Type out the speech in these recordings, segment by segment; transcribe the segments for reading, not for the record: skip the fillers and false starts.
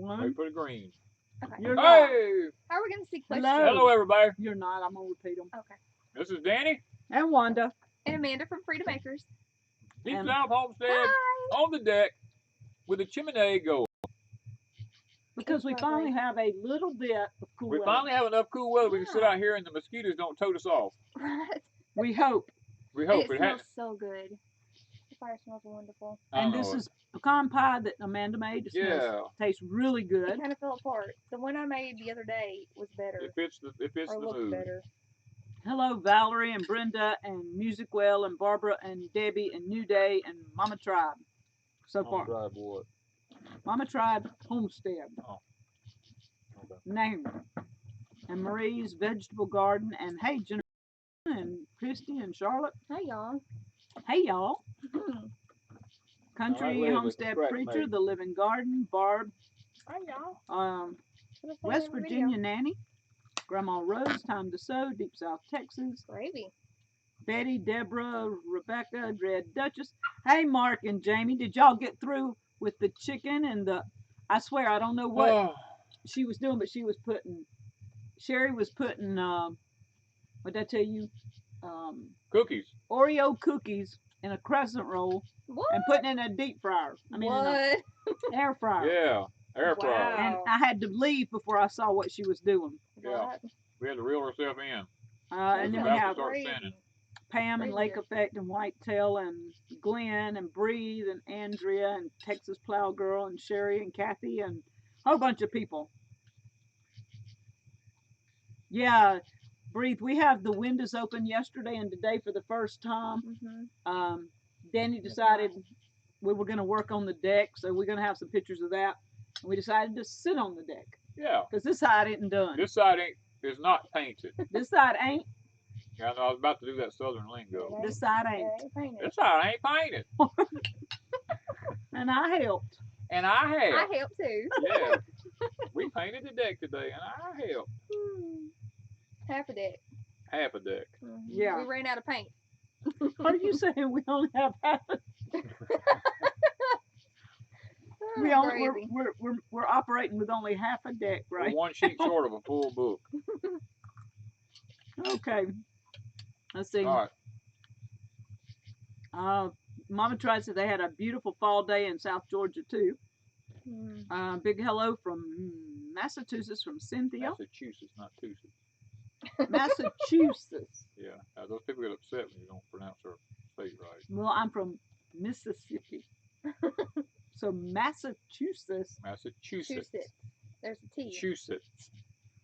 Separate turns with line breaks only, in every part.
One.
Wait for the green.
Okay.
You're not.
Hey!
How are we going to see questions?
Hello.
Hello, everybody.
You're not. I'm going to repeat them.
Okay.
This is Danny.
And Wanda.
And Amanda from Freedom Acres.
Deep
And-
South Homestead
Hi.
on the deck with a chimney going.
Because we finally have a little bit of cool
We
weather.
finally have enough cool weather we can sit
Yeah.
out here and the mosquitoes don't tote us off.
Right.
We hope.
We hope
It smells so good. The fire smells wonderful.
And this is pecan pie that Amanda made. It smells, tastes really
It
good.
kind of fell apart. The one I made the other day was better.
It fits
Or
the
looked
mood.
better.
Hello, Valerie and Brenda and Musicwell and Barbara and Debbie and New Day and Mama Tribe. So far.
Drive what?
Mama Tribe Homestead.
Oh. Okay.
Name. And Marie's Vegetable Garden. And hey, Jennifer and Christy and Charlotte.
Hey, y'all.
Hey, y'all. Country
Liz,
Homestead
correct,
Preacher,
mate.
The Living Garden, Barb,
Hey, y'all.
West Virginia Nanny, Grandma Rose, Time to Sew, Deep South Texas,
Gravy.
Betty, Deborah, Rebecca, Dread Duchess. Hey, Mark and Jamie, did y'all get through with the chicken and the? I swear I don't know what she was doing, but she was putting. Sherry was putting. What did I tell you?
Cookies.
Oreo cookies in a crescent roll
What?
and putting it in a deep fryer. I mean, in
What?
an air fryer.
Yeah. Air fryer.
And I had to leave before I saw what she was doing.
Yeah.
What?
We had to reel herself in.
And then we
About to
have
start sending.
Pam and Lake
Crazy.
Effect and Whitetail and Glenn and Breathe and Andrea and Texas Plow Girl and Sherry and Kathy and a whole bunch of people. Yeah, Breathe. We have the windows open yesterday and today for the first time.
Mm-hmm.
Danny decided we were going to work on the deck, so we're going to have some pictures of that. And we decided to sit on the deck
Yeah.
because this side isn't done.
This side is not painted.
This side ain't.
Yeah, I know I was about to do that southern lingo.
This side ain't.
This side ain't painted.
And I helped.
And I have.
I help too.
Yeah. We painted the deck today, and I helped.
Half a deck.
Half a deck.
Mm-hmm.
Yeah.
We ran out of paint.
What are you saying? We only have half.
Gravy.
We're operating with only half a deck, right?
We're one sheet short of a full book.
Okay. Let's see.
All right.
Mama tried said they had a beautiful fall day in South Georgia too. Big hello from Massachusetts from Cynthia.
Massachusetts, not Tuesday.
Massachusetts.
Yeah. Those people get upset when you don't pronounce their state right.
Well, I'm from Mississippi. So Massachusetts.
Massachusetts.
There's a T.
Massachusetts.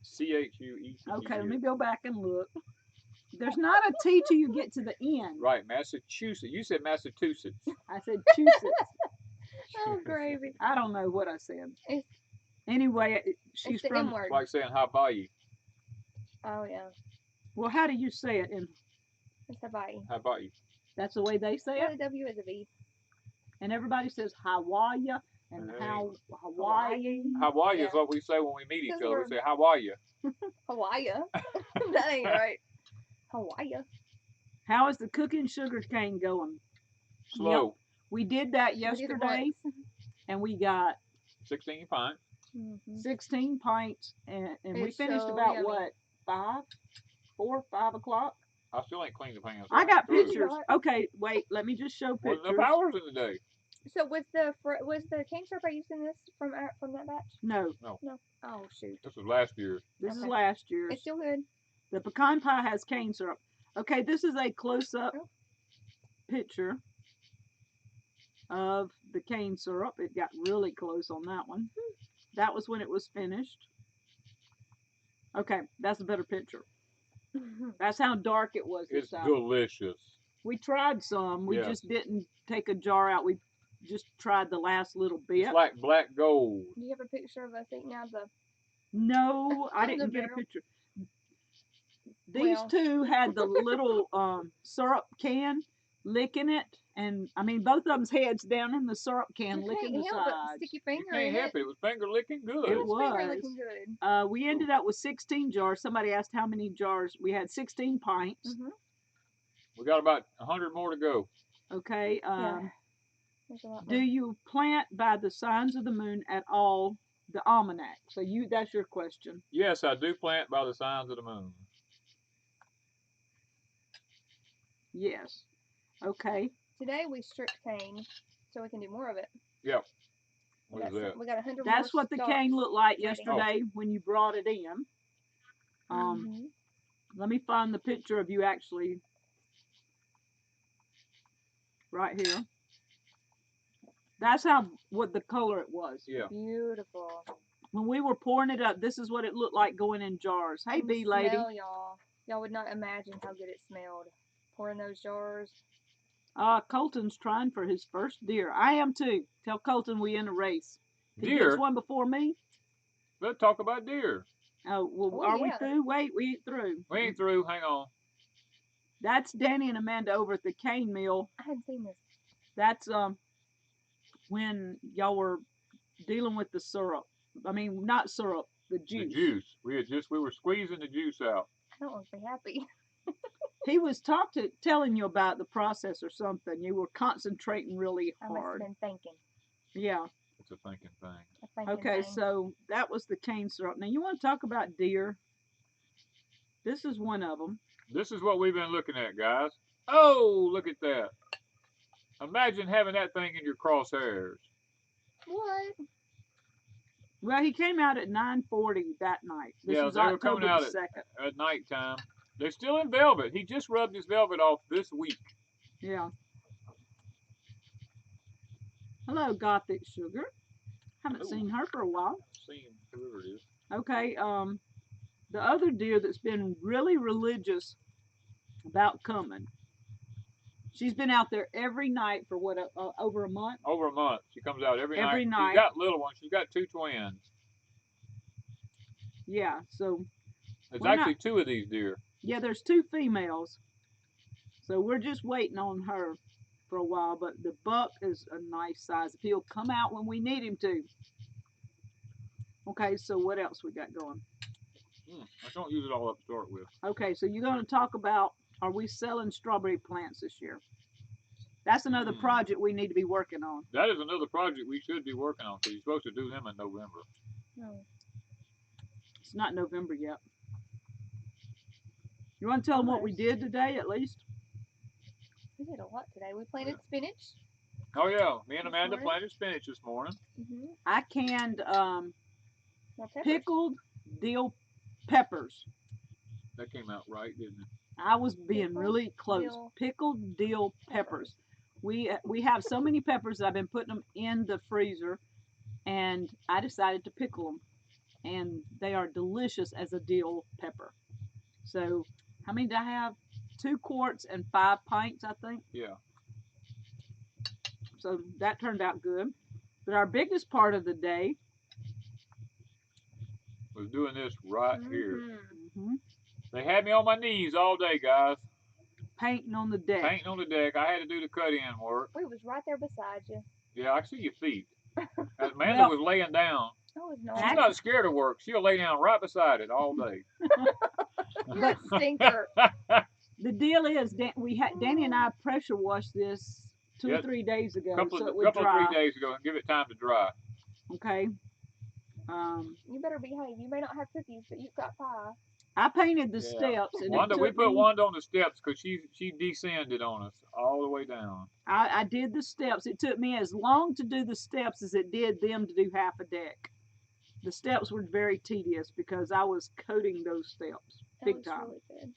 CHUETTS.
Okay, let me go back and look. There's not a T till you get to the end.
Right, Massachusetts. You said Massachusetts.
I said Massachusetts.
Oh, gravy.
I don't know what I said.
It's,
Anyway, she's
it's the
from.
M-word.
It's like saying Hawaii.
Oh, yeah.
Well, how do you say it?
It's Hawaii.
Hawaii.
That's the way they say
Yeah,
it.
the W is a V.
And everybody says Hawaii and
Hey.
Hawaii.
Hawaii is
Yeah.
what we say when we meet each
Because
other. We
we're-
say Hawaii.
Hawaii. That ain't right. Hawaii.
How is the cooking sugarcane going?
Slow.
We did that
We did it
yesterday,
once.
and we got
16 pints.
16 pints, and we
It's
finished
so
about
yummy.
what, 5 o'clock?
I still ain't cleaned the pans.
I got
Good.
pictures. Okay, wait, let me just show
Wasn't
pictures.
enough hours in the day.
So was the cane syrup I used in this from that batch?
No,
Oh shoot.
This was last year.
this is
Okay.
last year's.
It's still good.
The pecan pie has cane syrup. Okay, this is a close-up
Oh.
picture of the cane syrup. It got really close on that one. That was when it was finished. Okay, that's a better picture. That's how dark it was this
It's
time.
delicious.
We tried some. We
Yeah.
just didn't take a jar out. We just tried the last little bit.
It's like black gold.
Do you have a picture of us eating out of the?
No, I
From the
didn't get a
barrel?
picture. These
Well.
two had the little syrup can licking it, and I mean both of them's heads down in the syrup can
You
licking the
can't help but
sides.
stick your
You
finger
can't
in
help
it.
it. It was finger licking good.
It
It was finger
was.
looking good.
We ended up with 16 jars. Somebody asked how many jars. We had 16 pints.
We got about 100 more to go.
Okay.
Yeah. There's a lot
Do
more.
you plant by the signs of the moon at all the almanac. So that's your question.
Yes, I do plant by the signs of the moon.
Yes. Okay.
Today we stripped cane so we can do more of it.
Yep.
We
What is that?
got 100
That's
more
what the
stalks
cane looked like
ready.
yesterday when you brought it in. Let me find the picture of you actually right here. That's what the color it was.
Yeah.
Beautiful.
When we were pouring it up, this is what it looked like going in jars. Hey, bee lady.
Smell, y'all. Y'all would not imagine how good it smelled. Pouring those jars.
Colton's trying for his first deer. I am too. Tell Colton we in a race. If he
Deer?
gets one before me.
Let's talk about deer.
Oh, well, are we through? Wait, we ain't through.
We ain't through. Hang on.
That's Danny and Amanda over at the cane mill.
I hadn't seen this.
That's when y'all were dealing with the syrup. I mean, not syrup, the juice.
The juice. We were squeezing the juice out.
I don't want to be happy.
He was telling you about the process or something. You were concentrating really hard.
I must have been thinking.
Yeah.
It's a thinking thing.
Okay, so that was the cane syrup. Now you want to talk about deer? This is one of them.
This is what we've been looking at, guys. Oh, look at that. Imagine having that thing in your crosshairs.
What?
Well, he came out at 9:40 that night. This was
they were
October
coming out
the 2nd.
At nighttime. They're still in velvet. He just rubbed his velvet off this week.
Yeah. Hello, Gothic Sugar. Haven't seen her for a while.
Seen whoever it is.
Okay, the other deer that's been really religious about coming. She's been out there every night for what, over a month?
Over a month. She comes out every night.
Every night.
She's got little ones. She's got 2 twins.
Yeah, so.
There's actually 2 of these deer.
Yeah, there's 2 females. So we're just waiting on her for a while, but the buck is a nice size. He'll come out when we need him to. Okay, so what else we got going?
I don't use it all up to start with.
Okay, so you're going to talk about, are we selling strawberry plants this year? That's another project we need to be working on.
That is another project we should be working on, because you're supposed to do them in November.
No.
It's not November yet. You want to tell them what we did today, at least?
We did a lot today. We planted spinach.
Oh, yeah. Me and Amanda planted spinach this morning.
I canned pickled dill peppers.
That came out right, didn't it?
I was being really close. Pickled dill peppers. We have so many peppers that I've been putting them in the freezer, and I decided to pickle them, and they are delicious as a dill pepper. So, how many did I have? 2 quarts and 5 pints, I think.
Yeah.
So that turned out good. But our biggest part of the day
was doing this right here.
Mm-hmm.
They had me on my knees all day, guys.
Painting on the deck.
Painting on the deck. I had to do the cut-in work.
We was right there beside you.
Yeah, I see your feet. Amanda was laying down.
Oh, no.
She's not scared of work. She'll lay down right beside it all day.
You're a stinker.
The deal is, Danny and I pressure washed this 2 or 3 days ago, so it would dry.
Couple of 3 days ago, and give it time to dry.
Okay.
You better behave. You may not have cookies, but you've got pie.
I painted the steps. And
Wanda, we put Wanda on the steps because she descended on us all the way down.
I did the steps. It took me as long to do the steps as it did them to do half a deck. The steps were very tedious because I was coating those steps big time.
Really good.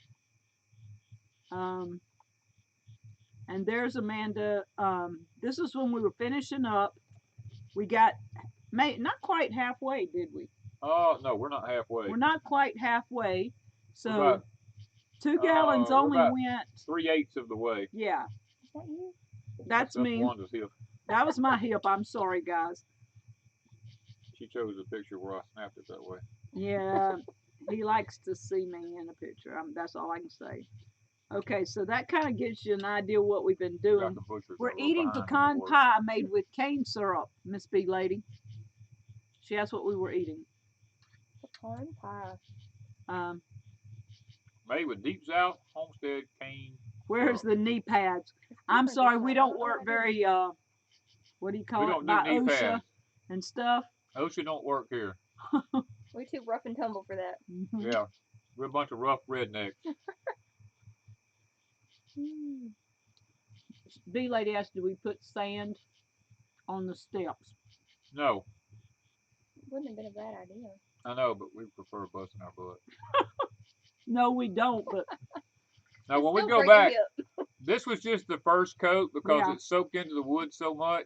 And there's Amanda. This is when we were finishing up. We got not quite halfway, did we?
Oh, no, we're not halfway.
We're not quite halfway. So 2 gallons only went
3/8 of the way.
Yeah.
Is that you?
That's me.
Wanda's hip.
That was my hip. I'm sorry, guys.
She chose a picture where I snapped it that way.
Yeah, he likes to see me in a picture. That's all I can say. Okay, so that kind of gives you an idea what we've been doing. We're eating pecan pie made with cane syrup, Miss B Lady. She asked what we were eating.
Pecan pie.
Made with Deep South, Homestead, cane.
Where's the knee pads? I'm sorry, we don't work very, what do you call it, by OSHA and stuff.
OSHA don't work here.
We too rough and tumble for that.
Yeah, we're a bunch of rough rednecks.
B lady asked, do we put sand on the steps?
No,
Wouldn't have been a bad idea.
I know, but we prefer busting our butt.
No, we don't. But
Now, when we
Still
go
break a
back,
hip.
this was just the first coat because
Yeah.
it soaked into the wood so much.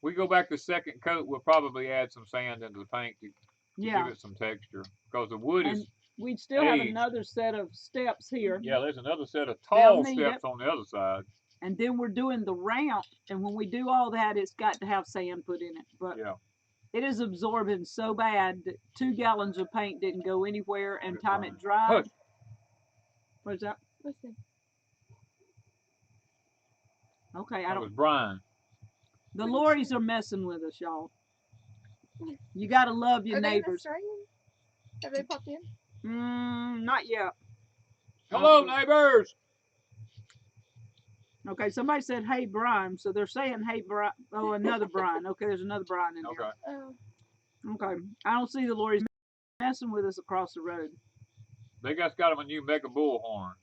We go back to second coat, we'll probably add some sand into the paint to
yeah,
give it some texture because the wood
and
is
we'd still have
aged.
another set of steps here.
Yeah, there's another set of
They'll
tall
need
steps
it.
on the other side.
And then we're doing the ramp, and when we do all that, it's got to have sand put in it. But
Yeah.
it is absorbing so bad that 2 gallons of paint didn't go anywhere, and
It
time
burns.
it dried.
Hush.
What's that?
Listen.
Okay, I
That
don't.
was Brian.
The lorries are messing with us, y'all. You gotta love your
Are they in
neighbors.
Australia? Have they popped in?
Not yet.
Hello, neighbors.
Okay, somebody said, "Hey, Brian," so they're saying, "Hey, Brian." Oh, another Brian. Okay, there's another Brian in
Okay.
Oh.
there. Okay, I don't see the lorries messing with us across the road.
They just got them a new mega bullhorn.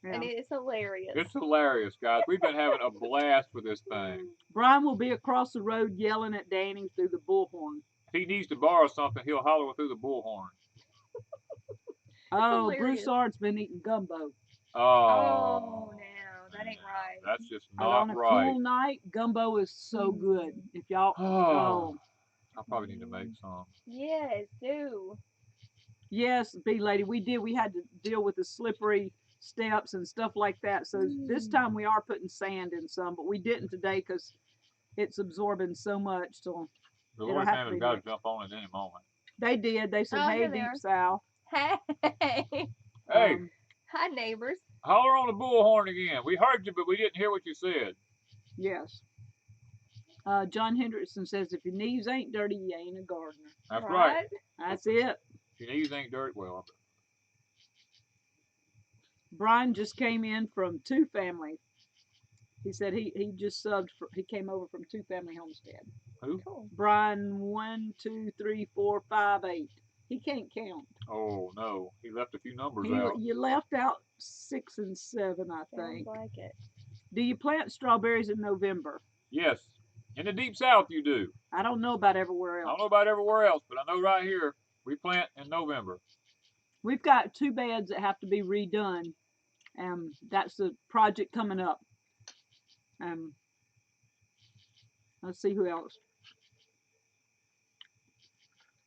Yeah.
And it's hilarious.
It's hilarious, guys. We've been having a blast with this thing.
Brian will be across the road yelling at Danny through the bullhorn.
If he needs to borrow something, he'll holler through the bullhorn.
Oh,
hilarious.
Broussard's been eating gumbo.
Oh, now that ain't right.
That's just
And
not
on a
right.
cool night, gumbo is so good. If y'all,
Oh, I probably need to make some.
Yes, do.
Yes, B lady, we did. We had to deal with the slippery steps and stuff like that. So this time we are putting sand in some, but we didn't today because it's absorbing so much. So
The
it'll
Lord
have to
Sam
be
has got to
next.
jump on it any moment.
They did. They said,
Oh,
"Hey,
here they
Deep
are.
Sal."
Hey.
Hey,
Hi, neighbors.
holler on the bullhorn again. We heard you, but we didn't hear what you said.
Yes. John Hendrickson says, "If your knees ain't dirty, you ain't a gardener."
That's right.
That's it.
Your knees ain't dirt. Well,
Brian just came in from Two Family. He said he just subbed. He came over from Two Family Homestead.
who?
Cool.
Brian 1, 2, 3, 4, 5, 8. He can't count.
Oh no, he left a few numbers out.
You left out 6 and 7, I
Sounds
think.
like it.
Do you plant strawberries in November?
Yes, in the deep south you do.
I don't know about everywhere
I
else.
don't know about everywhere else, but I know right here we plant in November.
We've got 2 beds that have to be redone, and that's the project coming up. Let's see who else.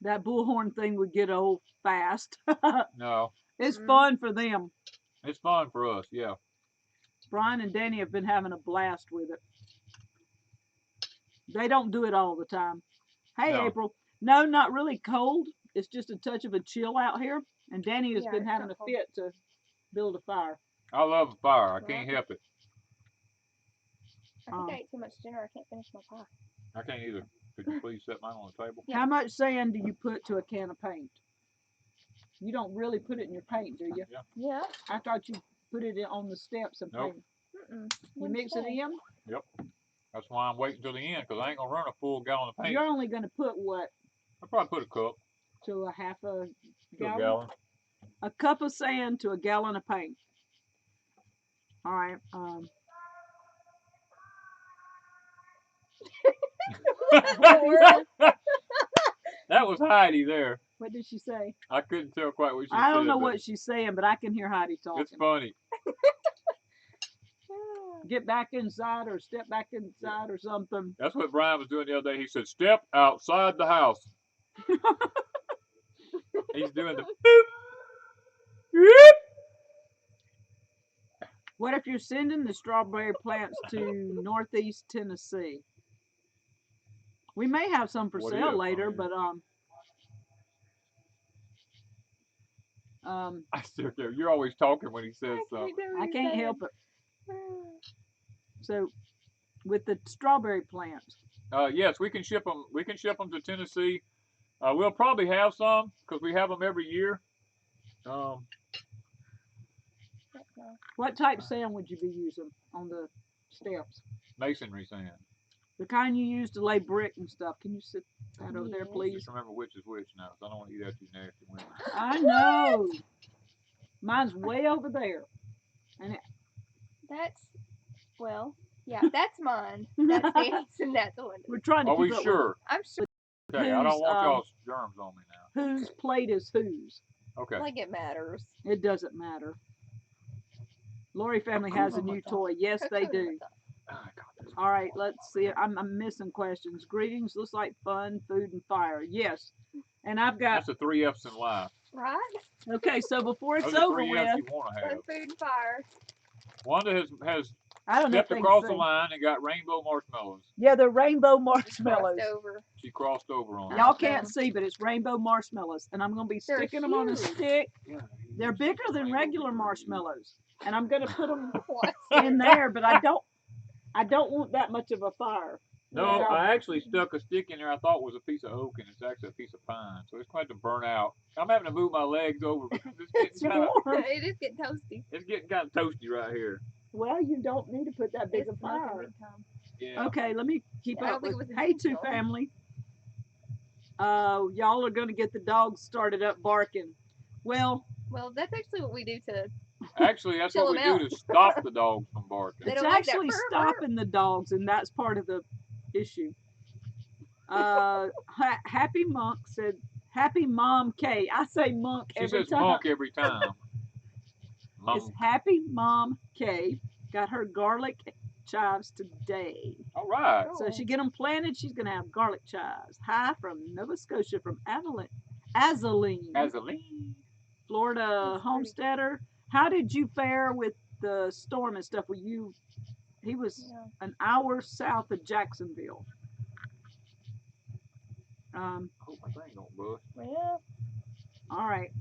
That bullhorn thing would get old fast.
No,
It's fun for them.
it's fun for us. Yeah.
Brian and Danny have been having a blast with it. They don't do it all the time. Hey,
No.
April. No, not really cold. It's just a touch of a chill out here. And Danny has
Yeah,
been
it's
having
not
a
cold.
fit to build a fire.
I love a fire. I
Well,
can't help it.
I think I ate too much dinner. I can't finish my pie.
I can't either. Could you please set mine on the table?
Yeah.
How much sand do you put to a can of paint? You don't really put it in your paint, do you?
Yeah.
Yeah.
I thought you put it on the steps and
Nope.
paint.
Mm-mm.
You mix it in?
Yep. That's why I'm waiting till the end, because I ain't going to run a full gallon of paint.
You're only going to put what?
I'll probably put a cup
To a half a
to
gallon?
a gallon.
A cup of sand to a gallon of paint. All right.
That was Heidi there.
What did she say?
I couldn't tell quite what she said.
I don't know
but
what she's saying, but I can hear Heidi talking.
It's funny.
Get back inside or step back inside or something.
That's what Brian was doing the other day. He said, "Step outside the house." He's doing the boop. Whoop.
What if you're sending the strawberry plants to Northeast Tennessee? We may have some for
What
sale
if?
later,
I mean-
but
I still can't. You're always talking when he says something.
I can't help it. So, with the strawberry plants,
Yes, we can ship them. We can ship them to Tennessee. We'll probably have some because we have them every year.
what type sand would you be using on the steps?
Masonry sand.
The kind you use to lay brick and stuff. Can you sit that over there,
Yes.
please?
Just remember which is which now, 'cause I don't want to eat after you nasty women.
I know. Mine's way over there. And
That's, well, yeah, that's mine. That's Danny's and that's the one.
we're trying to
Are
keep
we
up
sure?
I'm sure.
Okay, I don't
Who's,
want y'all's germs on me now.
whose plate is whose.
Okay.
Like it matters.
It doesn't matter. Lori family has a new toy. Yes, they do.
Ah, God, that's
All right, let's see. I'm missing questions. Greetings. Looks like fun, food, and fire. Yes. And I've got.
That's the 3 F's in life.
Right?
Okay, so before it's
Those are
over
3
with,
F's you want to
Fun,
have.
food, and fire.
Wanda has
I don't know if
stepped
they can
across the
see.
line and got rainbow marshmallows.
Yeah, they're rainbow
Crossed
marshmallows.
over.
She crossed over on
Y'all
them.
can't see, but it's rainbow marshmallows, and I'm gonna be
They're
sticking them on a
huge.
stick.
Yeah,
They're bigger than
rainbow
regular
marshmallows.
marshmallows, and I'm gonna put them
What?
in there, but I don't want that much of a fire.
No,
Yeah.
I actually stuck a stick in there I thought was a piece of oak, and it's actually a piece of pine. So it's going to burn out. I'm having to move my legs over because it's
It's
getting kind of
warm.
It is getting toasty.
it's getting kind of toasty right here.
Well, you don't need to put that big
It's
a
smoking
fire.
big time.
Yeah.
Okay, let me keep
I don't
up
think
with.
it was
Hey, two
intentional.
family. Y'all are gonna get the dogs started up barking. Well,
Well, that's actually what we do to.
Actually, that's
Chill
what we
them
do
out.
to stop the dogs from barking.
They
it's
don't like that.
actually stopping the dogs, and that's part of the issue. Happy Monk said, "Happy Mom K." I say Monk
She
every
says
time.
monk every time.
It's
Monk.
Happy Mom K. Got her garlic chives today.
All right.
So she get them planted. She's gonna have garlic chives. Hi from Nova Scotia, from Azaleen,
Azaleen.
Florida
That's
homesteader. How did you fare with the storm and stuff? He was
Yeah.
an hour south of Jacksonville.
Hope my thing don't bust.
Well,
All right.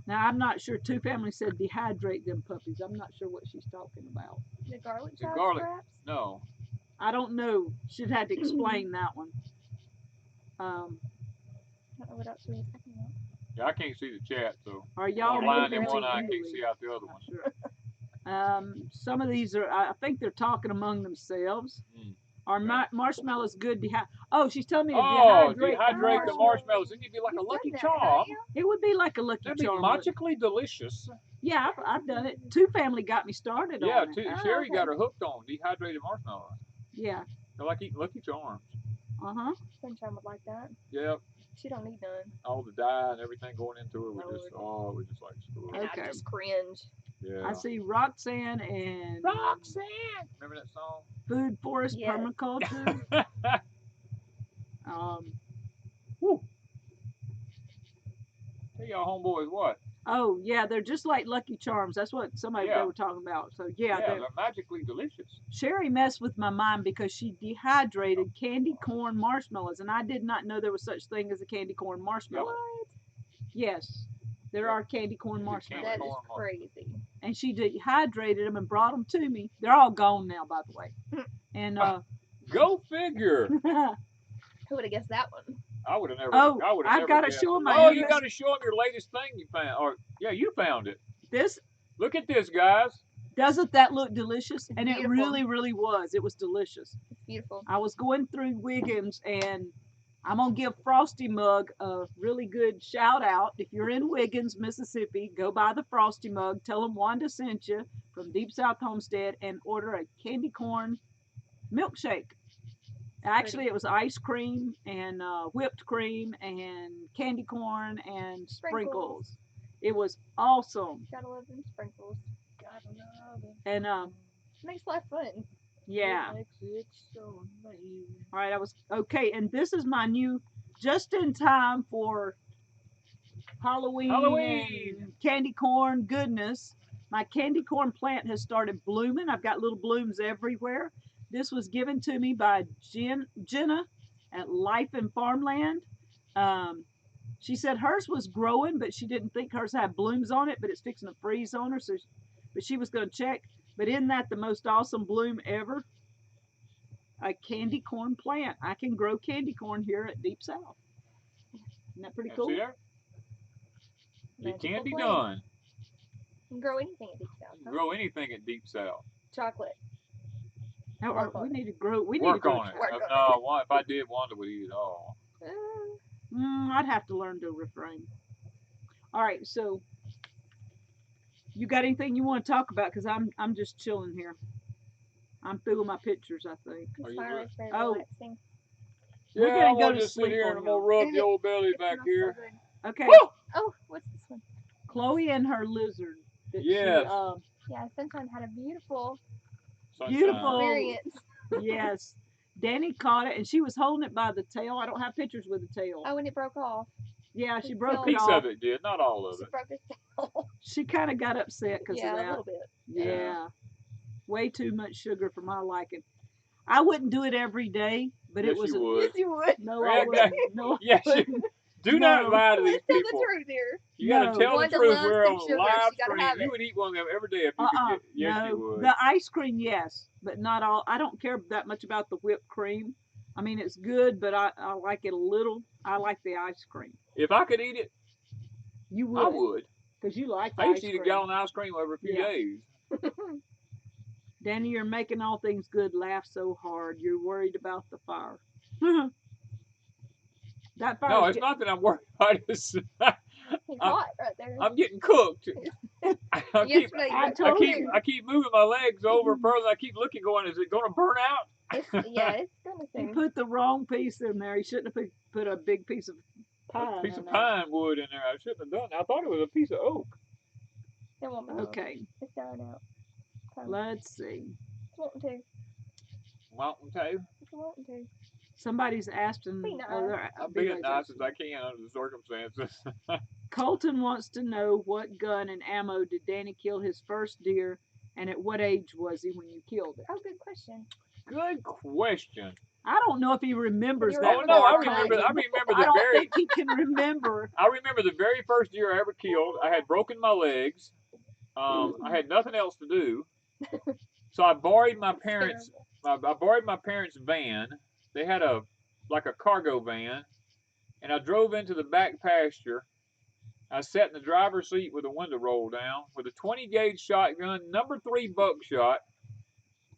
Now I'm not sure. Two families said dehydrate them puppies. I'm not sure what she's talking about.
the garlic
The
chives,
garlic.
perhaps?
No.
I don't know. She'd had to explain that one.
I don't know what else we were talking about.
Yeah, I can't see the chat, so
Are y'all
I'm blind in
moving
one
to
eye, I can't
Italy?
see out the other one.
Sure. Some of these are. I think they're talking among themselves.
Mm.
Are marshmallows good? Oh, she's telling me to
Oh,
dehydrate.
dehydrate the marshmallows. Then you'd be like a
You've
lucky
done that,
charm.
haven't you?
It would be like a lucky
That'd be
charm.
magically delicious.
Yeah, I've done it. Two family got me started
Yeah,
on it.
Oh,
Sherry
okay.
got her hooked on dehydrated marshmallows.
Yeah.
They're like eating Lucky Charms.
Uh-huh.
Sunshine would like that.
Yep.
She don't need none.
All the dye and everything going into it,
Lord.
we just like screw
And
it.
Okay.
I just cringe.
Yeah.
I see Roxanne and
Roxanne. Remember that song?
Food Forest
Yes.
Permaculture.
Woo. Tell y'all homeboys what?
Oh yeah, they're just like Lucky Charms. That's what they were talking about. So yeah,
they're magically delicious.
Sherry messed with my mind because she dehydrated candy corn marshmallows, and I did not know there was such thing as a candy corn marshmallow.
What?
Yes, there are candy corn marshmallows.
That is crazy.
And she dehydrated them and brought them to me. They're all gone now, by the way. And
Go figure.
Who would have guessed that one?
I would have never.
Oh,
I would have
I've
never
got to
guessed.
show them.
Oh, you got to show them your latest thing you found. Or yeah, you found it.
This.
Look at this, guys.
Doesn't that look delicious? And
Beautiful.
it really, really was. It was delicious.
It's beautiful.
I was going through Wiggins, and I'm going to give Frosty Mug a really good shout out. If you're in Wiggins, Mississippi, go buy the Frosty Mug. Tell them Wanda sent you from Deep South Homestead and order a candy corn milkshake. Actually, it was ice cream and whipped cream and candy corn and sprinkles. It was awesome.
Gotta love them sprinkles. Gotta love them.
And
makes life fun.
yeah.
It makes it so amazing.
All right, I was okay, and this is my new, just in time for Halloween. Candy corn goodness. My candy corn plant has started blooming. I've got little blooms everywhere. This was given to me by Jenna at Life and Farmland. She said hers was growing, but she didn't think hers had blooms on it, but it's fixing to freeze on her. But she was going to check. But isn't that the most awesome bloom ever? A candy corn plant. I can grow candy corn here at Deep South. Isn't that pretty cool?
See there? It
Magical
can be
place.
done.
You can grow anything at Deep South.
You can grow anything at Deep South.
Chocolate.
Now,
Work on
we
it.
need to grow. We need to
Work
grow.
on it.
Work on
No, if I did, Wanda would eat it all.
I'd have to learn to refrain. All right, so you got anything you want to talk about? Because I'm just chilling here. I'm through with my pictures, I think.
It's
Are you
fine.
good?
It's very
Oh.
relaxing.
We're
Yeah,
gonna
I'm
go
gonna
to
just sit
sleep
here
on
and I'm gonna
y'all.
rub
And
the old belly
It
back
smells
here.
so good.
Okay,
Woo!
Oh, what's this one?
Chloe and her lizard. That
Yes.
Yeah, Sunshine had a beautiful
Sunshine.
Beautiful.
experience.
Yes. Danny caught it and she was holding it by the tail. I don't have pictures with the tail.
Oh, and it broke off.
Yeah, she
It's
broke
still-
it
Piece
off.
of it did, not all of
She
it.
broke his tail.
She kind of got upset because
Yeah,
of
a
that.
little bit.
Yeah. Way too much sugar for my liking. I wouldn't do it every day, but
Yes,
it was
you
a
would.
Yes, you would.
no,
Yeah,
I wouldn't. No, I
Yes, you
wouldn't.
do not
No.
lie to these
Let's tell the
people.
truth here.
You gotta
No.
tell the
Wanda
truth.
loves
We're
some
on
sugar.
live
She gotta
stream.
have
You
it.
would eat one of them every day if you could get. Yes,
no.
you would.
The ice cream, yes, but not all. I don't care that much about the whipped cream. I mean, it's good, but I like it a little. I like the ice cream.
If I could eat it,
You would.
I would.
Because you like
I used
ice
to eat
cream.
a gallon of ice cream every few
Yeah.
days.
Danny, you're making all things good laugh so hard. You're worried about the fire. That fire.
No, it's not that I'm worried about it.
He's
I'm-
hot right there.
I'm getting cooked. I
Yesterday, you went
told
over
you.
there.
I keep moving my legs over further. I keep looking, going, is it going to burn out?
It's gonna
He
soon.
put the wrong piece in there. He shouldn't have put a big piece of
There's
pine
a piece
in
of
there.
pine wood in there. I shouldn't have done it. I thought it was a piece of oak.
It won't be long.
Okay,
It's dying out.
let's see.
It's wanting to.
Mountain toe.
It's wanting to.
Somebody's asking.
Be nice.
I'm being nice as I can under the circumstances.
Colton wants to know what gun and ammo did Danny kill his first deer, and at what age was he when you killed it?
Oh, good question.
Good question.
I don't know if he remembers
You
that.
Oh no, I
part,
remember.
Colton.
I remember
I
the
don't
very.
think he can remember.
I remember the very first deer I ever killed. I had broken my legs. I had nothing else to do, so I borrowed my parents. I borrowed my parents' van. They had a cargo van, and I drove into the back pasture. I sat in the driver's seat with the window rolled down with a 20 gauge shotgun, number 3 buckshot,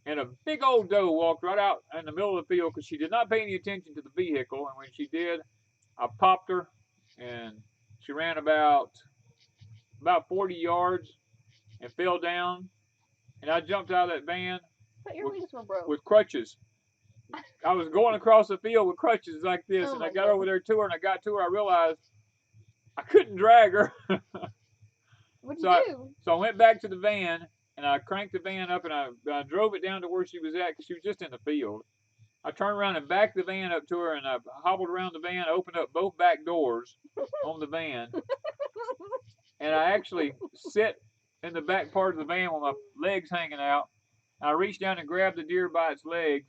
and a big old doe walked right out in the middle of the field because she did not pay any attention to the vehicle. And when she did, I popped her, and she ran about 40 yards and fell down. And I jumped out of that van
But your legs were broke.
with crutches. I was going across the field with crutches like this,
Oh
and
my
I got
God.
over there to her, and I got to her. I realized I couldn't drag her.
What'd
So
you do?
So I went back to the van, and I cranked the van up, and I drove it down to where she was at because she was just in the field. I turned around and backed the van up to her, and I hobbled around the van, opened up both back doors on the van, and I actually sit in the back part of the van with my legs hanging out. I reached down and grabbed the deer by its legs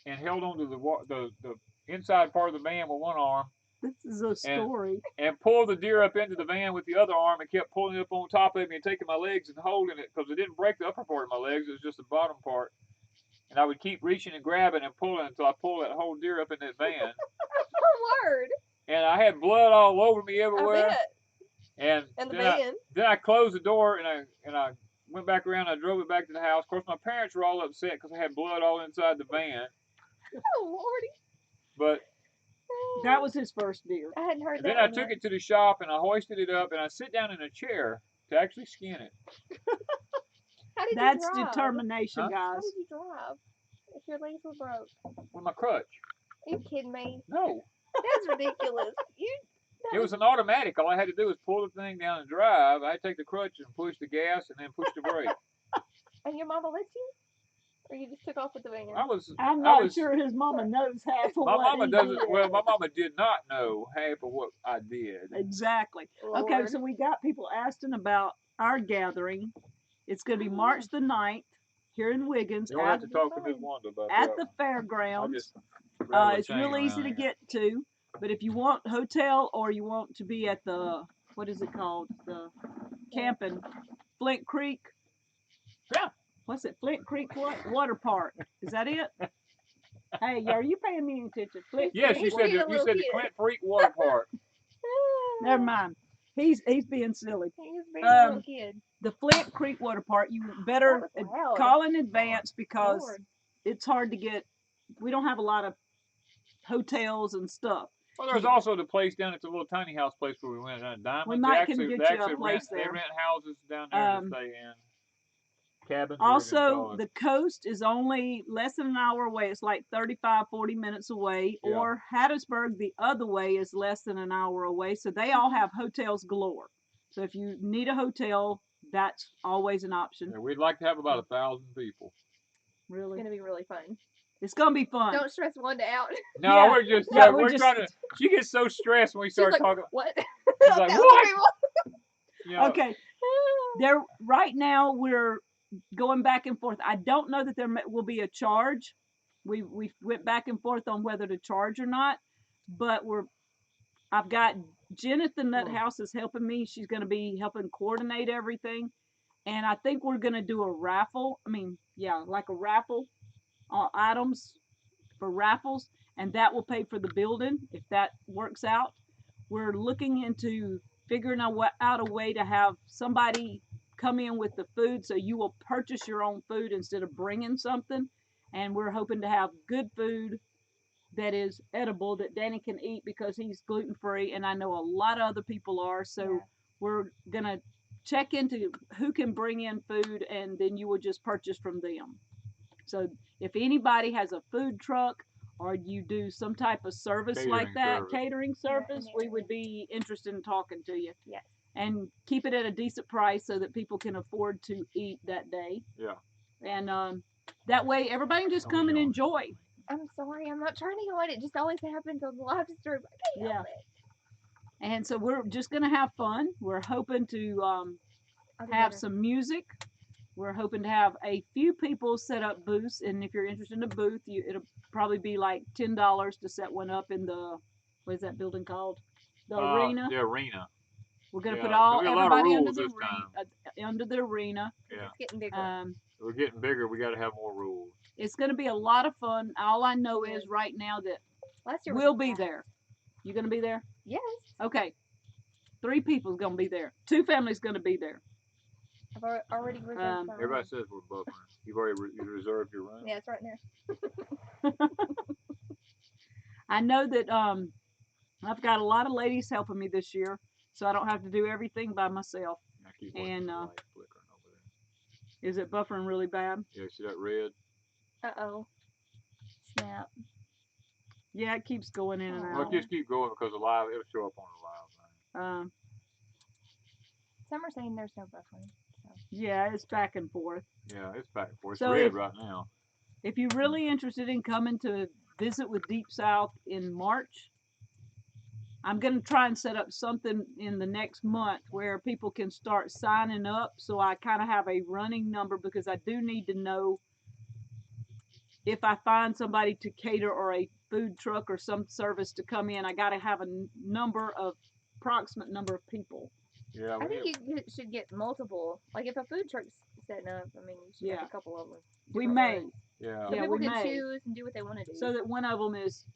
and held onto the inside part of the van with one arm,
This is a story.
and pulled the deer up into the van with the other arm and kept pulling it up on top of me and taking my legs and holding it because it didn't break the upper part of my legs. It was just the bottom part. And I would keep reaching and grabbing and pulling until I pulled that whole deer up in that van.
Oh, word.
And I had blood all over me everywhere.
I bet.
And
And the
then
van.
then I closed the door and I went back around. I drove it back to the house. Of course, my parents were all upset because I had blood all inside the van.
Oh, Lordy.
But
That was his first deer.
I hadn't heard that.
then I
one
took
yet.
it to the shop and I hoisted it up and I sit down in a chair to actually skin it.
How did
That's
you drive?
determination,
Huh?
How
guys.
did you drive? If your legs were broke.
With my crutch.
Are you kidding me?
No.
That's ridiculous.
It was an automatic. All I had to do was pull the thing down and drive. I take the crutch and push the gas and then push the brake.
And your mama let you? Or you just took off with the van?
I'm not sure his mama knows half of
My
what
mama
he
doesn't.
did.
Well, my mama did not know half of what I did.
Exactly.
Lord.
Okay, so we got people asking about our gathering. It's going to be March the 9th here in Wiggins
You don't have to talk to Miss Wanda about
at
that.
the fairgrounds.
just rattle a
It's
chain
real easy
around
to
here.
get to, but if you want hotel or you want to be at the, what is it called? The camping, Flint Creek.
Yeah.
What's it? Flint Creek Water Park. Is that it? Hey, are you paying me any attention? Flint
Yes,
Creek
you said
being a
you
little
said the
kid.
Clint Freak Water Park.
Never mind. He's being silly.
He was being a little kid.
The Flint Creek Water Park. You better
That was loud.
call in advance because
Lord.
it's hard to get. We don't have a lot of hotels and stuff.
Well, there's also the place down at the little tiny house place where we went. Diamonds.
We might can get
they
you a
actually
place
They
there.
rent houses down there to stay in. Cabins.
Also, the coast is only less than an hour away. It's like 35, 40 minutes away.
Yeah.
Or Hattiesburg, the other way, is less than an hour away. So they all have hotels galore. So if you need a hotel, that's always an option.
Yeah, we'd like to have about 1,000 people.
Really?
It's gonna be really fun.
It's gonna be fun.
Don't stress Wanda out.
No,
Yeah.
we're just
Yeah,
we're
just-
trying to. She gets so stressed when we start
She's like,
talking.
what?
She's like,
1,000
what?
people?
You know,
Okay. There. Right now, we're going back and forth. I don't know that there will be a charge. We went back and forth on whether to charge or not, but I've got Jen at the Nut House is helping me. She's going to be helping coordinate everything, and I think we're going to do a raffle. I mean, yeah, like a raffle on items for raffles, and that will pay for the building if that works out. We're looking into figuring out a way to have somebody come in with the food, so you will purchase your own food instead of bringing something. And we're hoping to have good food that is edible that Danny can eat because he's gluten free, and I know a lot of other people are. So
Yeah.
we're gonna check into who can bring in food, and then you will just purchase from them. So if anybody has a food truck or you do some type of service like that, catering service, we would be interested in talking to you.
Yes.
And keep it at a decent price so that people can afford to eat that day.
Yeah.
And that way everybody can just come and enjoy.
I'm sorry, I'm not trying to yawn. It just always happens on the live stream. I can't help it.
And so we're just gonna have fun. We're hoping to have some music. We're hoping to have a few people set up booths, and if you're interested in a booth, it'll probably be like $10 to set one up in the, what is that building called? The arena.
The arena.
We're gonna put
rules
everybody under the
this time.
under the arena.
Yeah.
It's getting bigger.
We're getting bigger. We got to have more rules.
It's gonna be a lot of fun. All I know is right now that
Last year
we'll be there. You gonna be there?
Yes.
Okay. 3 people's gonna be there. 2 families gonna be there.
I've already reserved.
Everybody says we're buffering. You've already reserved your room.
Yeah, it's right there.
I know that I've got a lot of ladies helping me this year, so I don't have to do everything by myself. And is it buffering really bad?
Yeah, see that red?
Uh-oh. Snap.
Yeah, it keeps going in and out.
Well, just keep going because it'll show up on the live thing.
Some are saying there's no buffering. So.
Yeah, it's back and forth.
Yeah, it's back and forth.
So
it's red right now.
If you're really interested in coming to visit with Deep South in March, I'm going to try and set up something in the next month where people can start signing up, so I kind of have a running number, because I do need to know if I find somebody to cater or a food truck or some service to come in. I got to have a approximate number of people.
Yeah,
I think you should get multiple. Like if a food truck's setting up, I mean, you should have a couple of them.
We may.
Ones.
Yeah.
So people
we
can
may.
choose and do what they want to do.
So that one of them is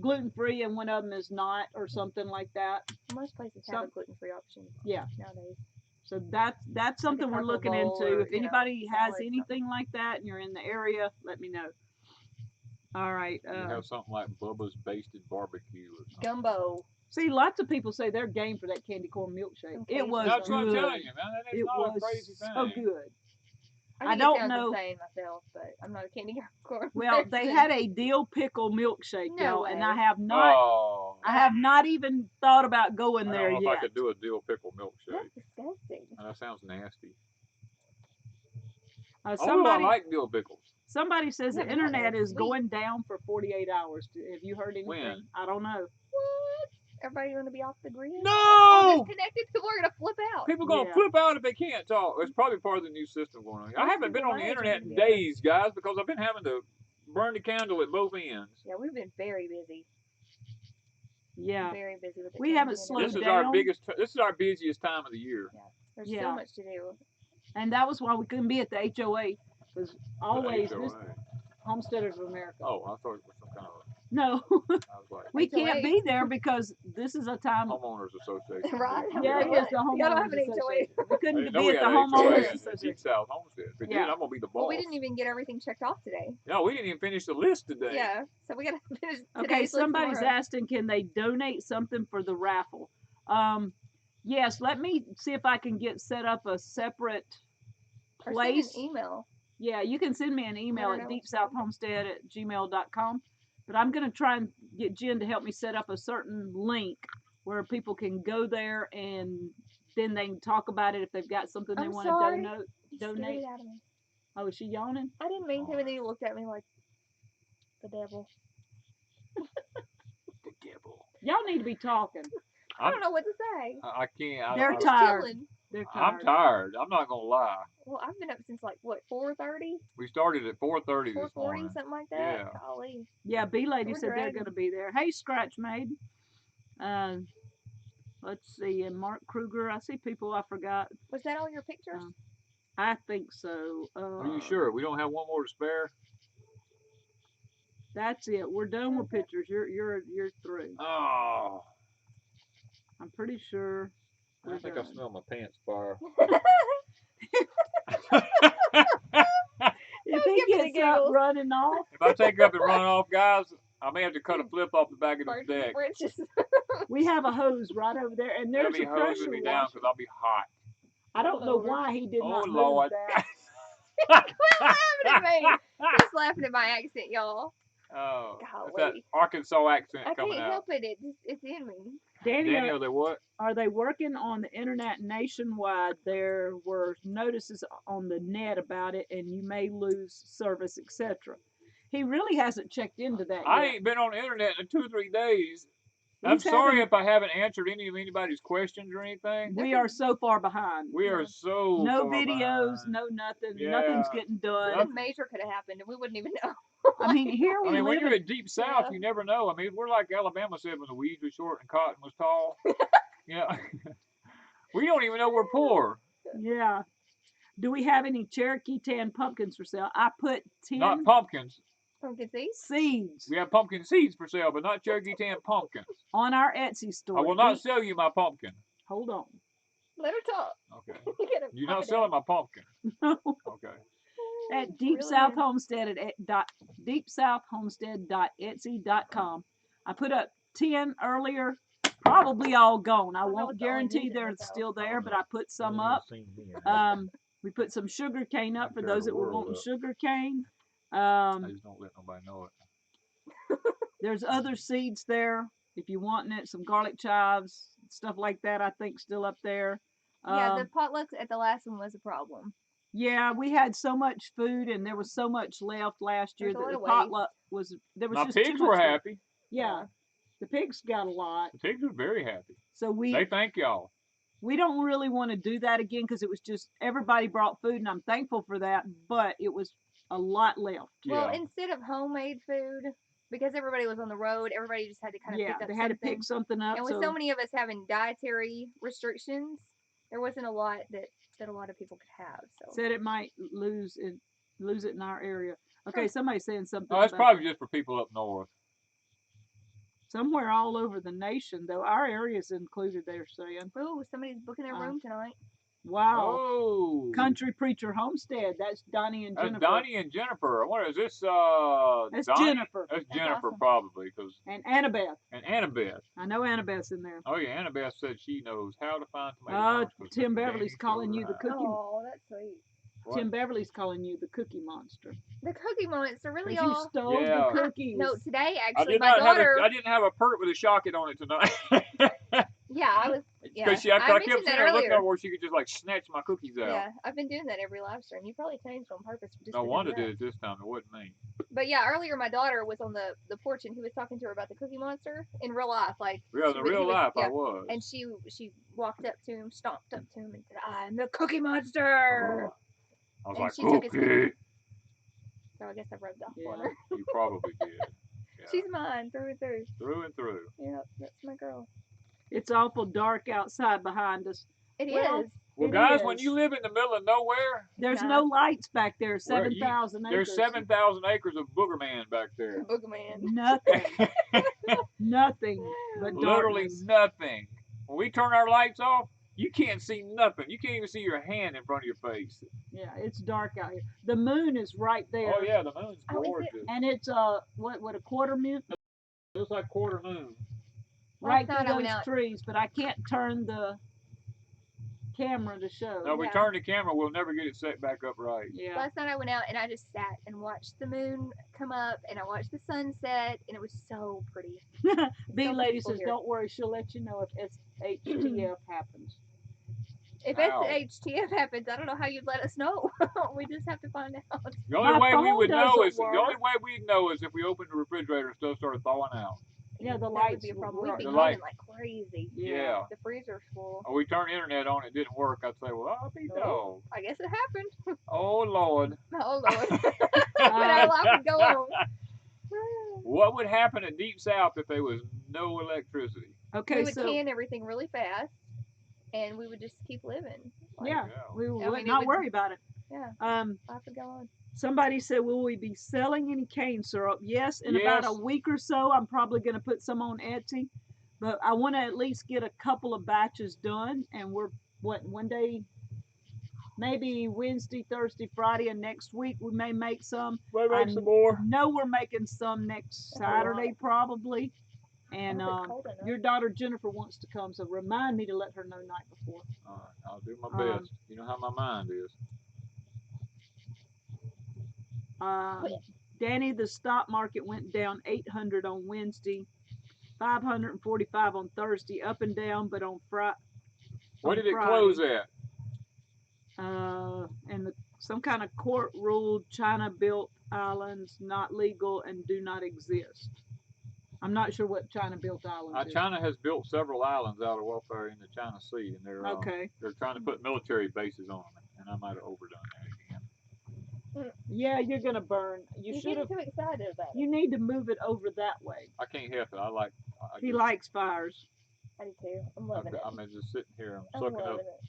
gluten free and one of them is not, or something like that.
Most places have a gluten free option.
Yeah.
Nowadays.
So that's something we're looking into. If anybody has anything like that and you're in the area, let me know. All right.
You have something like Bubba's Basted Barbecue or something.
Gumbo.
See, lots of people say they're game for that candy corn milkshake. It was
That's
good.
what I'm telling you, man. That is not a crazy thing.
So good.
I don't know. Insane myself, but I'm not a candy corn.
Well, they had a dill pickle milkshake, y'all, and I have not.
Oh.
I have not even thought about going there
yet. I don't know if I could do a dill pickle milkshake.
That's disgusting.
That sounds nasty.
Somebody,
I like dill pickles.
Somebody says the internet is going down for 48 hours. Have you heard anything?
When?
I don't know.
What? Everybody going to be off the grid?
No!
Disconnected? People are going to flip out.
People going to flip out if they can't talk. It's probably part of the new system going on. I haven't been on the internet in days, guys, because I've been having to burn the candle at both ends.
Yeah, we've been very busy.
Yeah.
Very busy with it.
We haven't slowed
down. This is our busiest time of the year.
Yeah. There's so much to do.
And that was why we couldn't be at the HOA, because always this Homesteaders of America.
Oh, I thought it was some kind of
No,
I was like,
we
HOA.
can't be there because this is a time.
homeowners association.
Right?
Yeah, it is the
Y'all don't have
homeowners
an HOA.
association. We
I
couldn't
didn't know
be
we
at
had
the
a HOA
homeowners
at Deep
association.
South Homestead. If we did,
Yeah.
I'm gonna be the boss.
Well, we didn't even get everything checked off today.
No, we didn't even finish the list today.
Yeah, so we gotta finish today's
Okay,
list
somebody's
tomorrow.
asking, can they donate something for the raffle? Yes, let me see if I can get set up a separate
Or
place.
send an email.
Yeah, you can send me an email at
know.
deepsouthhomestead@gmail.com. But I'm going to try and get Jen to help me set up a certain link where people can go there and then they can talk about it if they've got something they
I'm
want
sorry.
to
You
donate.
scared it out of me.
Oh, is she yawning?
I didn't mean to, and then you looked at me like the devil.
The devil.
Y'all need to be talking.
I don't know what to say.
I can't.
They're
I'm
tired.
chilling.
They're tired.
I'm tired. I'm not gonna lie.
Well, I've been up since like what 4:30,
We started at 4:30 this
4:40,
morning.
something like that.
Yeah.
Golly.
Yeah, B Lady
We're
said they're
dragging.
going to be there. Hey, Scratch Maid. Let's see. And Mark Kruger. I see people I forgot.
Was that all your pictures?
I think so.
Are you sure? We don't have one more to spare?
That's it. We're done with pictures. You're through.
Oh.
I'm pretty sure.
I think I smell my pants fire.
If
Don't
he
give me the
gets up
giggles.
running off,
If I take up and run off, guys, I may have to cut a flip off the back of this deck.
Bridges.
we have a hose right over there, and
They'll
there's
be
a
hosing
pressure
me down
washer.
because I'll be hot.
I don't know
Lord.
why he did
Oh,
not move
Lord.
that.
Laughing at me. He's laughing at my accent, y'all.
Oh, it's that
Golly.
Arkansas accent
I
coming
can't
out.
help it. It's in me.
Daniel, they what?
Are they working on the internet nationwide? There were notices on the net about it, and you may lose service, etc. He really hasn't checked into that yet.
I ain't been on the internet in 2 or 3 days. I'm
He's
sorry
having-
if I haven't answered anybody's questions or anything.
We are so far behind.
We are so
No
far
videos,
behind.
no nothing.
Yeah.
Nothing's getting done.
Something major could have happened, and we wouldn't even know.
I mean, here we
I mean, when
live.
you're at Deep South,
Yeah.
you never know. I mean, we're like Alabama said when the weeds were short and cotton was tall. Yeah. We don't even know we're poor.
Yeah. Do we have any Cherokee tan pumpkins for sale? I put 10
Not pumpkins.
Pumpkin seeds?
seeds
We have pumpkin seeds for sale, but not Cherokee Tan pumpkins.
on our Etsy store.
I will not sell you my pumpkin.
Hold on.
Let her talk.
Okay.
You gotta
You're
calm
not
it
selling
down.
my pumpkin.
No.
Okay.
At Deep
Really
South
good.
Homestead at deepsouthhomestead.etsy.com. I put up 10 earlier, probably all gone. I
know
won't
it's all I
guarantee
need in
they're
this house.
still there, but I put some up. We put some sugarcane up for
tear
those
the
that were
world
wanting
up.
sugarcane.
I just don't let nobody know it.
There's other seeds there if you want it. Some garlic chives, stuff like that. I think still up there.
Yeah, the potlucks at the last one was a problem.
Yeah, we had so much food and there was so much left last year
There's a
that
lot
the
of waste.
potluck was there was
My
just
pigs
too
were
much left.
happy.
Yeah, the pigs got a lot.
The pigs were very happy.
So
They thank y'all.
we don't really want to do that again because it was just everybody brought food and I'm thankful for that, but it was a lot left.
Well,
Yeah.
instead of homemade food, because everybody was on the road, everybody just had to kind of
Yeah,
pick up
they had to
something.
pick something up.
And with so many of us having dietary restrictions, there wasn't a lot that a lot of people could have. So
said it might lose it in our area. Okay, somebody's saying something.
Oh, that's
about
probably just for people up north.
somewhere all over the nation, though. Our area's included, they're saying.
ooh, somebody's booking their room tonight.
Wow.
Oh.
Country Preacher Homestead. That's Donnie and
That's
Jennifer.
Donnie and Jennifer. I wonder, is this
That's
Donnie?
Jennifer.
That's
That's
Jennifer
awesome.
probably, cause
And Annabeth.
and Annabeth.
I know Annabeth's in there.
Oh yeah, Annabeth said she knows how to find tomato
Oh,
worms 'cause
Tim
Mr.
Beverly's
Danny
calling
showed
you
her
the
how.
cookie.
Oh, that's sweet.
What?
Tim Beverly's calling you the Cookie Monster.
The Cookie Monster, really,
'Cause you
y'all?
stole
Yeah.
the cookies.
No, today
I
actually,
did
my
not have
daughter.
I didn't have a perk with a shocket on it tonight.
Yeah, I was. Yeah,
Because I kept
mentioned
seeing
that
her looking
earlier.
over where she could just like snatch my cookies out.
Yeah, I've been doing that every live stream. You probably changed on purpose. Just
No
because
wonder
of
did
that.
it this time. It wasn't me.
But yeah, earlier my daughter was on the porch and he was talking to her about the Cookie Monster in real life, like.
Yeah, in
she
the
was- he
real
was-
life
yeah.
I was.
And she walked up to him, stomped up to him, and said, "I'm the Cookie Monster."
I was
and
like,
she took his
cookie.
So I guess I rubbed off
Yeah.
on her.
You probably did. Yeah.
She's mine through and through.
Through and through.
Yep, that's my girl.
It's awful dark outside behind us.
It is.
Well,
Well,
It
guys, when
is.
you live in the middle of nowhere,
There's no lights back there.
where
7,000 acres.
there's 7,000 acres of booger man back there.
Boogeyman.
Nothing. Nothing but
Literally
darkness.
nothing. When we turn our lights off, you can't see nothing. You can't even see your hand in front of your face.
Yeah, it's dark out here. The moon is right there.
Oh yeah, the moon's
Oh, is it?
gorgeous.
And it's what a quarter moon
It looks like quarter moon.
right
Last night I
through
went
those
out.
trees, but I can't turn the camera to show.
No, if we
Yeah.
turn the camera, we'll never get it set back up right.
Yeah.
Last night I went out and I just sat and watched the moon come up and I watched the sunset and it was so pretty.
B
so
lady
peaceful
says,
here.
"Don't worry, she'll let you know if HTF happens."
If
Ow.
HTF happens, I don't know how you'd let us know. We just have to find out.
The only
My
way we
phone
would know
doesn't
is the
work.
only way we'd know is if we opened the refrigerator and stuff started thawing out.
Yeah, the
That would
lights
be a problem.
were-
We'd be
the
going
light-
like crazy.
Yeah.
The freezer's full.
Or we turn the internet on, it didn't work. I'd say, well, I'll be dog.
I guess it happened.
Oh Lord.
Oh Lord. But our life would go on.
What would happen at Deep South if there was no electricity?
Okay,
We would
so
can everything really fast and we would just keep living. Like,
yeah, we
I
would
mean, it
not
would-
worry about it.
Yeah. Life would go on.
Somebody said, "Will we be selling any cane syrup?" Yes, in about a
Yes.
week or so. I'm probably going to put some on Etsy, but I want to at least get a couple of batches done. And we're one day, maybe Wednesday, Thursday, Friday, and next week we may make some.
Might
I
make some more.
know we're making some next
That's a lot.
Saturday probably. And
I hope it's cold enough.
your daughter Jennifer wants to come, so remind me to let her know night before.
All right, I'll do my best. You know how my mind is.
Danny, the stock market went down 800 on Wednesday, 545 on Thursday, up and down, but on Friday.
What did it close at?
And some kind of court ruled China-built islands not legal and do not exist. I'm not sure what China-built islands is.
China has built several islands out of welfare in the China Sea, and they're they're trying to put military bases on them, and I might have overdone that again.
Yeah, you're gonna burn. You
You're
should have.
getting too excited about it.
You need to move it over that way.
I can't help it.
He likes fires.
I do too. I'm loving it.
I'm just sitting here. I'm
I'm
sucking up.
loving it.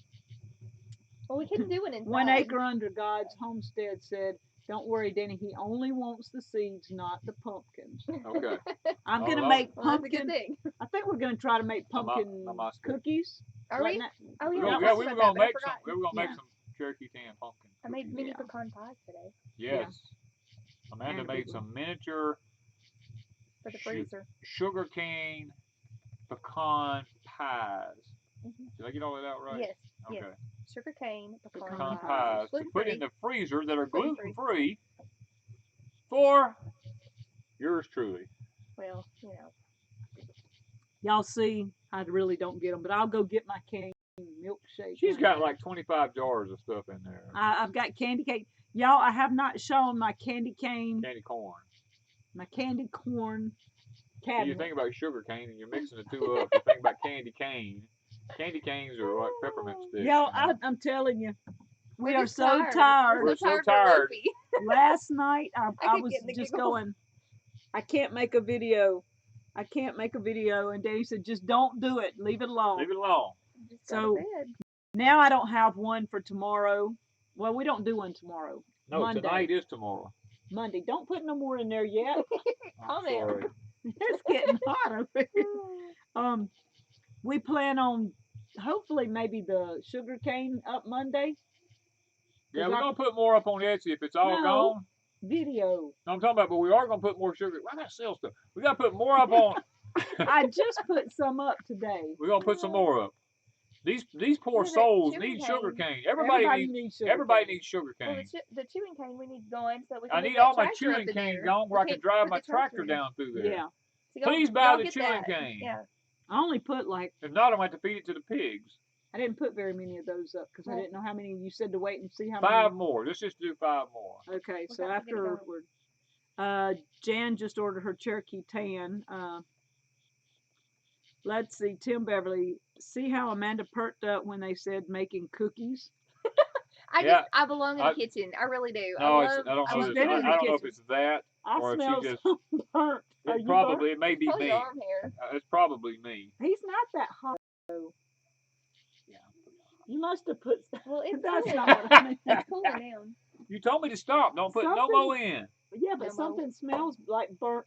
Well, we couldn't do it inside.
1 acre under God's homestead said, "Don't worry, Danny. He only wants the seeds, not the pumpkins."
Okay.
I'm
Oh,
gonna
well,
make
Well, that's a good
pumpkin.
thing.
I think we're gonna try to make
I'm
pumpkin
not scared.
cookies.
Are we?
Like
Oh,
We
yeah.
were,
I
yeah,
talked
we were
about
gonna
that, but I
make some.
forgot.
We were gonna make
Yeah.
some Cherokee tan pumpkin.
I made
cookies.
mini
Yeah.
pecan pies today
Yes. Amanda
And a
made
big
some miniature
for the
Shoot.
freezer.
sugarcane pecan pies.
Mhm.
Did I get all that out right?
Yes.
Okay.
Yes. Sugar cane pecan,
Pecan
pies.
pies to put in
Gluten-free.
the freezer that are
Gluten-free.
gluten free for yours truly.
Well, you know.
Y'all see, I really don't get them, but I'll go get my candy milkshake.
She's got like 25 jars of stuff in there.
I've got candy cane. Y'all, I have not shown my candy cane,
Candy corn.
my candy corn
So
cabinet.
you think about sugar cane and you're mixing the two up. You think about candy cane. Candy canes are like peppermint sticks.
Y'all,
you know?
I'm telling you, we
We're
are
just
so
tired.
tired.
We're so
we're
tired.
loopy.
Last night, I
keep
was
getting the
just
giggles.
going, I can't make a video. I can't make a video. And Daddy said, just don't do it. Leave it alone.
Leave it alone.
Just go
So-
to bed.
Now I don't have one for tomorrow. Well, we don't do one tomorrow.
No,
Monday.
tonight is tomorrow.
Monday. Don't put no more in there yet.
I'm
Calm down.
sorry.
It's getting hot over here. We plan on hopefully maybe the sugarcane up Monday.
Yeah, we're gonna put more up on Etsy if it's all
No.
gone.
Video.
No, I'm talking about, but we are gonna put more sugar. Why not sell stuff? We gotta put more up on.
I just put some up today.
We're gonna put some more up. These poor
Yeah, that
souls
sugar
need
cane.
sugar cane. Everybody needs
sugar
everybody
cane.
needs sugar
Well,
cane.
the chewing cane we need going so we can
I
move
need
that
all my
tractor up
chewing
to
cane
there.
gone where I
We
can
can't
drive
put
my
the tractor
tractor
in.
down through there.
Yeah.
So y'all-
Please buy
y'all
the
get
chewing
that.
cane.
Yeah.
I only put like,
If not, I'm going to have to feed it to the pigs.
I didn't put very many of those up because I
Well-
didn't know how many. You said to wait and see how
5
many.
more. Let's just do 5 more.
Okay,
We
so
got to get it going.
afterward, Jan just ordered her Cherokee tan. Let's see, Tim Beverly. See how Amanda perked up when they said making cookies?
Yeah,
I belong in
I-
the kitchen. I really do.
No,
I
I don't know.
She's
love
This,
been
I
in the
don't know if
kitchen.
it's that.
I
Or if she
smell
just-
some burnt. Are
It
you
probably it may be
Probably
me.
arm hair.
It's probably me.
burnt? He's not that hot.
Yeah.
You must have put.
Well, it's
That's
cooling.
not what I meant.
It's cooling down.
You told me to stop. Don't put no
Something-
more in.
Yeah, but
No,
something smells like burnt.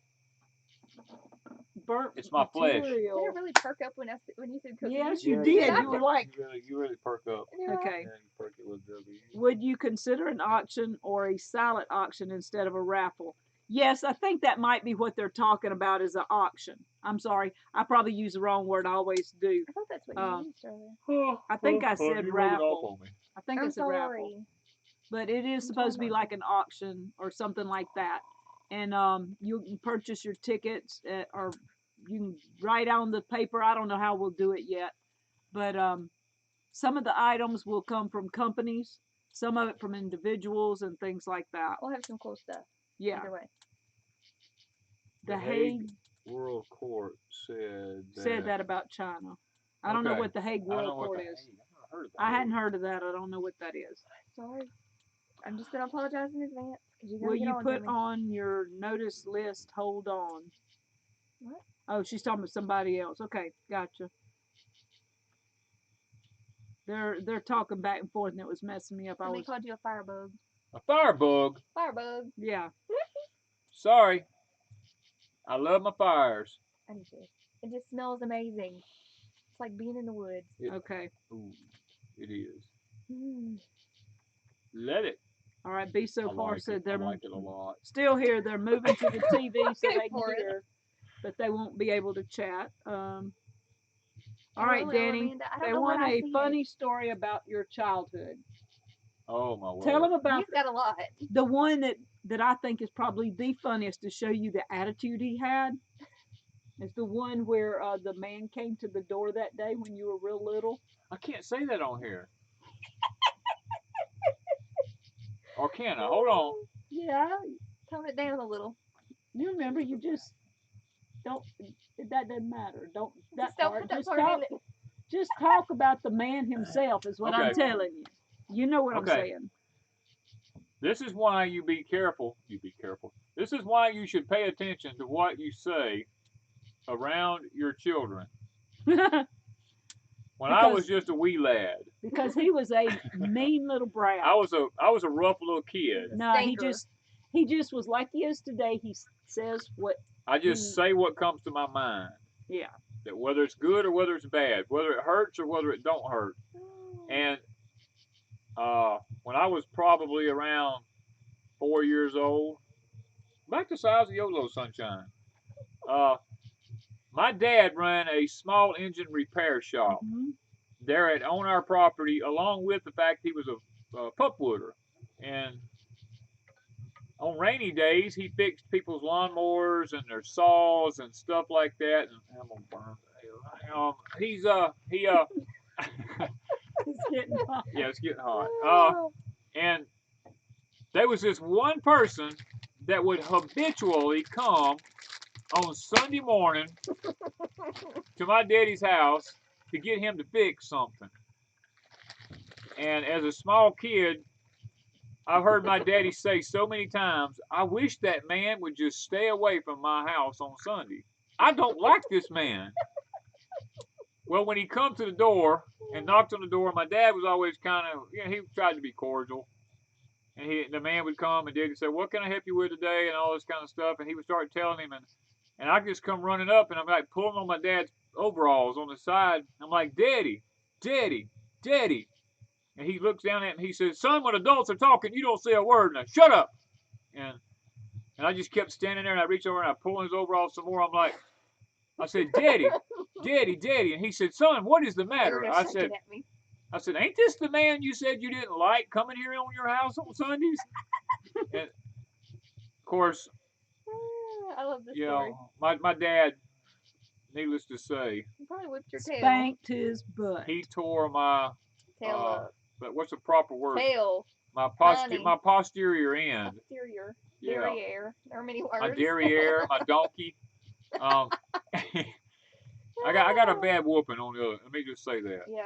It's my flesh.
Did
material.
it really perk up when you said cooking?
Yes,
Yeah,
you did.
did.
You were like,
You really perk up.
okay.
Yeah, you perk it with W.
Would you consider an auction or a silent auction instead of a raffle? Yes, I think that might be what they're talking about is an auction. I'm sorry, I probably use the wrong word. I always do.
I thought that's what you used earlier.
I think I said
you rubbed it
raffle.
off on me.
I think
I'm
it's a raffle.
sorry.
But it is supposed to be like an auction or something like that. And you can purchase your tickets or you can write on the paper. I don't know how we'll do it yet. But some of the items will come from companies, some of it from individuals and things like that.
We'll have some cool stuff.
Yeah.
Either way.
The Hague
World Court said
that about China. I don't know
Okay.
what the Hague World Court is. I hadn't heard of that. I don't know what that is.
Sorry. I'm just gonna apologize in advance.
Will you put on your notice list? Hold on.
What?
Oh, she's talking about somebody else. Okay, gotcha. They're talking back and forth, and it was messing me up.
Somebody called you a firebug.
A firebug?
Firebug.
Yeah.
Sorry. I love my fires.
I do too. It just smells amazing. It's like being in the woods.
Okay.
Ooh, it is.
Mm.
Let it.
All right. B so far said they're
I like it a lot.
still here. They're moving to the TV so
Go
they can
for it.
hear, but they won't be able to chat. All right,
Hello,
Danny.
Amanda. I don't
They
know
want
when I
a
see
funny story about your childhood.
Oh my word.
Tell them about
You've got a lot.
the one that I think is probably the funniest to show you the attitude he had. Is the one where the man came to the door that day when you were real little.
I can't say that on here. Or can I? Hold on.
Yeah,
Tone it down a little.
you remember. You just don't. That doesn't matter. Don't that
Just don't
part.
put that
Just
part in
talk.
it.
Just talk about the man himself. Is what I'm
Okay.
telling you. You know what I'm
Okay.
saying.
This is why you be careful. You be careful. This is why you should pay attention to what you say around your children. When I was just a wee lad,
because he was a mean little brat.
I was a rough little kid.
No,
Stinker.
he just was like he is today. He says what.
I just say what comes to my mind.
Yeah.
That whether it's good or whether it's bad, whether it hurts or whether it don't hurt. And when I was probably around 4 years old, about the size of your little sunshine, my dad ran a small engine repair shop there on our property, along with the fact he was a pupwooder. And on rainy days, he fixed people's lawnmowers and their saws and stuff like that. And I'm gonna burn. It's
getting hot.
Yeah, it's getting hot. And there was this one person that would habitually come on Sunday morning to my daddy's house to get him to fix something. And as a small kid, I've heard my daddy say so many times, I wish that man would just stay away from my house on Sunday. I don't like this man. Well, when he come to the door and knocked on the door, my dad was always kind of, he tried to be cordial. And the man would come and Daddy would say, what can I help you with today? And all this kind of stuff. And he would start telling him. And I just come running up and I'm like pulling on my dad's overalls on the side. I'm like, Daddy, Daddy, Daddy. And he looks down at me and he says, son, when adults are talking, you don't say a word. Now shut up. And I just kept standing there and I reached over and I pulled his overalls some more. I'm like, I said, Daddy, Daddy, Daddy. And he said, son, what is the matter? I said, ain't this the man you said you didn't like coming here on your house on Sundays? And of course,
I love this story.
my dad, needless to say,
You probably whipped your tail.
Spanked his butt.
he tore my
Tail up.
but what's the proper word?
Tail.
My posterior end.
Posterior.
Yeah.
Derriere. There are many words.
My derriere, my donkey. I got a bad whooping on the other. Let me just say that.
Yeah.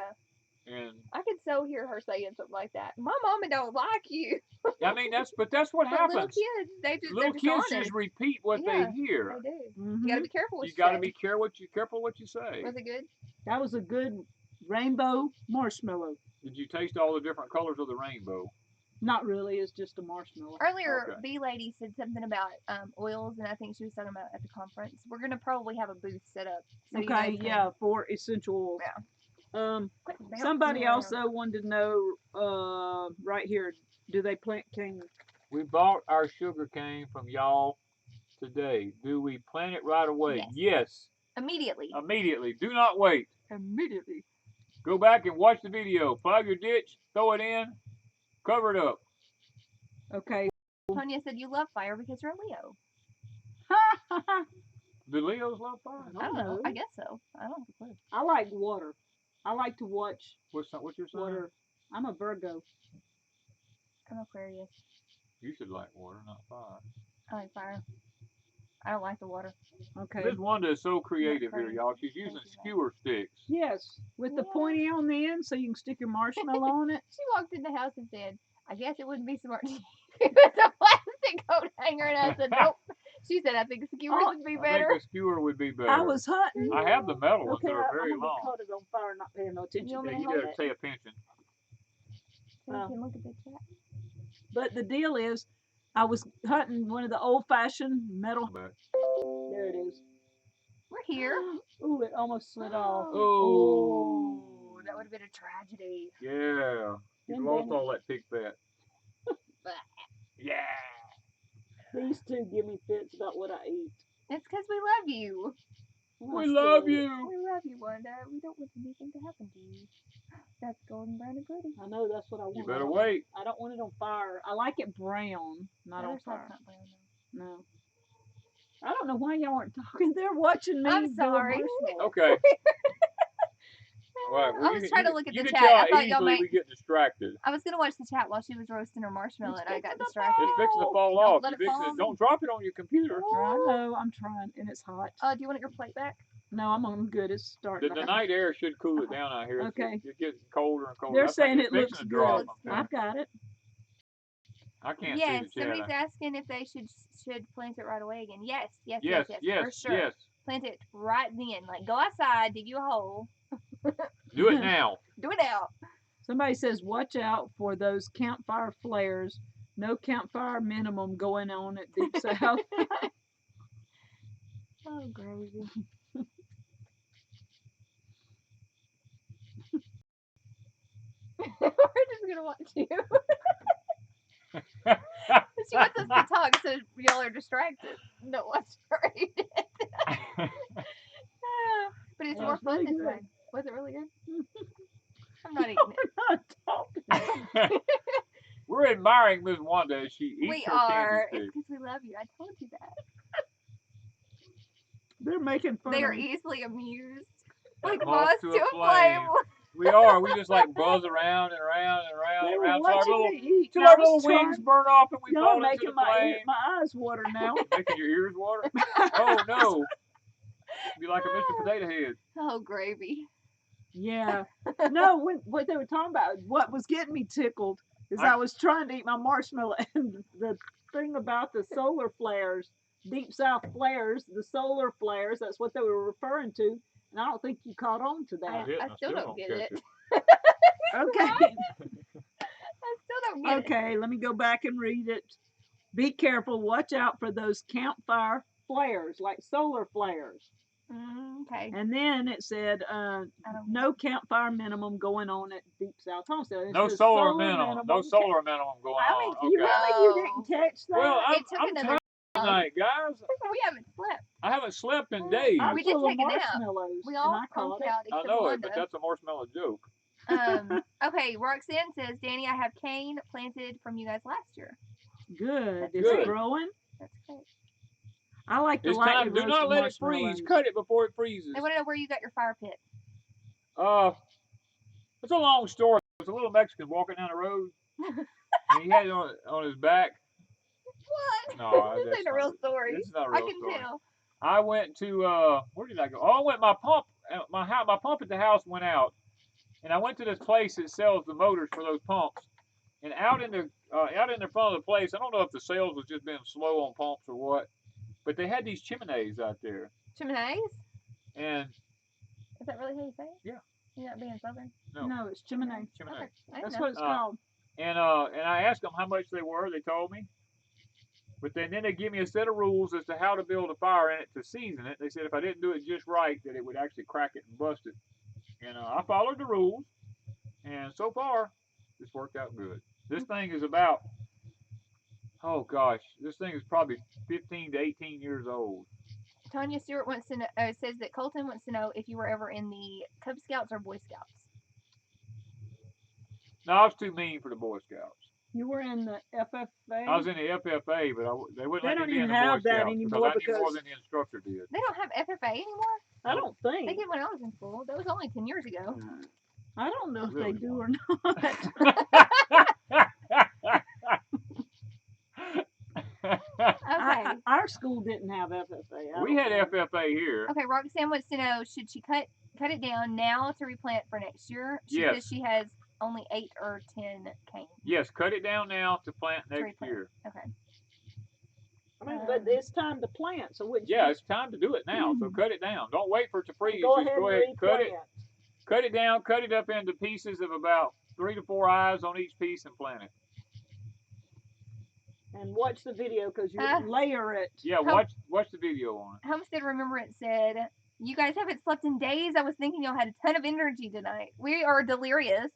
And
I could so hear her saying something like that. My mama don't like you.
I mean that's what happens.
Little kids,
Little kids
honest.
just repeat what
Yeah,
they hear.
They do.
Mhm.
You gotta be careful what
You
you
got to
say.
be careful what you say.
Was it good?
That was a good rainbow marshmallow.
Did you taste all the different colors of the rainbow?
Not really. It's just a marshmallow.
Earlier,
Okay.
Bee Lady said something about oils, and I think she was talking about at the conference. We're gonna probably have a booth set up. So you
Okay,
guys can,
yeah, for essential oils.
Yeah. Quit bouncing
Somebody
around.
also wanted to know, right here, do they plant cane?
We bought our sugarcane from y'all today. Do we plant it right away? Yes.
Immediately.
Immediately. Do not wait.
Immediately.
Go back and watch the video. Plow your ditch, throw it in, cover it up.
Okay.
Tonya said you love fire because you're a Leo.
Do Leos love fire?
I don't know. I guess so. I don't know.
I like water. I like to watch
What's your sign?
water. I'm a Virgo.
I'm Aquarius.
You should like water, not fire.
I like fire. I don't like the water.
Okay.
Miss Wanda is so creative here,
crazy.
y'all. She's using skewer sticks.
Yes, with the
Yeah.
pointy on the end so you can stick your marshmallow on it.
She walked in the house and said, I guess it wouldn't be smart to use a plastic coat hanger. And I said, nope. She said, I think skewers would be
I
better.
think a skewer would be better.
I was hunting.
I have the metal ones
Okay,
that are very
I'm
long.
caught it on fire, not paying no attention.
You want me
Yeah,
to
you
hold
gotta
it?
pay attention.
So you can look at the chat.
But the deal is, I was hunting one of the old-fashioned metal.
But,
There it is.
We're here.
Ooh, it almost slid off.
oh,
That would have been a tragedy.
yeah. You
Then
lost
Danny-
all that pig fat. Yeah.
These two give me fits about what I eat.
It's because we love you.
And I
We
still
love
eat.
you.
We love you, Wanda. We don't want anything to happen to you. That's golden brown and pretty.
I know, that's what I want.
You better wait.
I don't want it on fire. I like it brown, not
The
on
other side's
fire.
not brown though.
No. I don't know why y'all aren't talking. They're watching me.
I'm
do a
sorry.
marshmallow.
Okay. All right. Well,
I was trying to look at
you
the
can
chat.
tell
I
how
thought y'all
easily
might.
we get distracted.
I was gonna watch the chat while she was roasting her marshmallow, and I got
fixing to
distracted.
It's fixing to fall
Don't
off.
let
You
it
fixing
fall
it.
on
Don't
me.
drop it on your computer.
I know, I'm trying, and it's hot.
Do you want your plate back?
No, I'm good. It's starting.
The night air should cool it down out here.
Okay.
It's getting colder and colder.
They're
I think
saying
it's
it looks
fixing to
good.
drop.
Looks
I'm
good.
I've
telling
got it.
you. I can't
Yes,
see the chat.
somebody's asking if they should plant it right away again. Yes,
Yes,
for
yes,
sure.
yes.
Plant it right then. Like go outside, dig you a hole,
Do it now.
do it out.
Somebody says, watch out for those campfire flares. No campfire minimum going on at Deep South.
Oh, crazy. We're just gonna watch you. She wants us to talk so y'all are distracted. No, what's right. But it's
Yeah,
more
it's
fun
really
this
good.
way. Was it really good? I'm not eating it.
Not talking.
We're admiring Miss Wanda as she eats
We
her
are.
candy
It's
stick.
because we love you. I told you that.
They're making fun
They
of
are
me.
easily amused.
Like
Like
moth
moths
to
to
a
a
flame.
flame.
We are. We just like buzz around and around and around
They
and
were
around till our
watching
little,
me eat.
till
and I
our
was
little wings
trying-
burn off and we
Y'all
fall into
making
the
my
flame.
my eyes water now.
Making your ears water? Oh no. Be like a Mr. Potato Head.
Oh, gravy.
Yeah. No, what they were talking about, what was getting me tickled is I was trying to eat my marshmallow, and the thing about the solar flares, Deep South flares, the solar flares, that's what they were referring to. And I don't think you caught on to that.
didn't.
I still don't get
catch
it.
Okay.
I still don't get it.
Okay, let me go back and read it. Be careful. Watch out for those campfire flares, like solar flares.
Okay.
And then it said, no campfire minimum going on at Deep South Homestead. It
No
says
solar minimum. No solar minimum going
I
on.
mean, you
Okay.
really you didn't catch that?
Well,
It took
I'm
another
tired tonight, guys.
We haven't slept.
I haven't slept in days.
I'm
We did
full of
take a nap.
marshmallows,
We
and
all
I caught
punked
it.
out
I
except
know it,
Wanda.
but that's a marshmallow joke.
Okay, Roxanne says, Danny, I have cane planted from you guys last year.
Good.
That's
It's
good.
growing.
That's great.
I like the
It's
lightly
time. Do not
roasted
let it freeze.
marshmallows.
Cut it before it freezes.
They want to know where you got your fire pit.
It's a long story. There's a little Mexican walking down the road, and he had it on his back.
What?
No,
This
that's
ain't a
not
real
it.
story.
This is not a
I
real
can
story.
tell.
I went to where did I go? Oh, I went my pump. My pump at the house went out, and I went to this place that sells the motors for those pumps. And out in the front of the place, I don't know if the sales was just being slow on pumps or what, but they had these chimneys out there.
Chimneys?
And
Is that really how you say it?
Yeah.
You're not being southern?
No, it's chimney.
Chimney.
Okay.
That's what it's called.
And I asked them how much they were. They told me. But then they give me a set of rules as to how to build a fire in it to season it. They said if I didn't do it just right, that it would actually crack it and bust it. And I followed the rules. And so far, it's worked out good. This thing is about, oh gosh, this thing is probably 15 to 18 years old.
Tanya Stewart wants to know, says that Colton wants to know if you were ever in the Cub Scouts or Boy Scouts.
No, I was too mean for the Boy Scouts.
You were in the FFA?
I was in the FFA, but they wouldn't let me be in the Boy
have that
Scouts
anymore
because I knew more than the instructor did.
They don't have FFA anymore?
I don't think.
They did when I was in school. That was only 10 years ago.
I don't know if
Really
they do or not.
Okay.
Our school didn't have FFA.
We had FFA here.
Okay, Roxanne wants to know, should she cut it down now to replant for next year? She says she has only 8 or 10 canes.
Yes, cut it down now to plant next year.
Okay.
I mean, but it's time to plant, so
it's time to do it now. So cut it down. Don't wait for it to freeze.
Go
Just
ahead
go
and
ahead,
replant.
cut it down, cut it up into pieces of about 3 to 4 eyes on each piece and plant it.
And watch the video because you layer it.
Yeah, watch the video on it.
Homestead Remembrance said, you guys haven't slept in days. I was thinking y'all had a ton of energy tonight. We are delirious.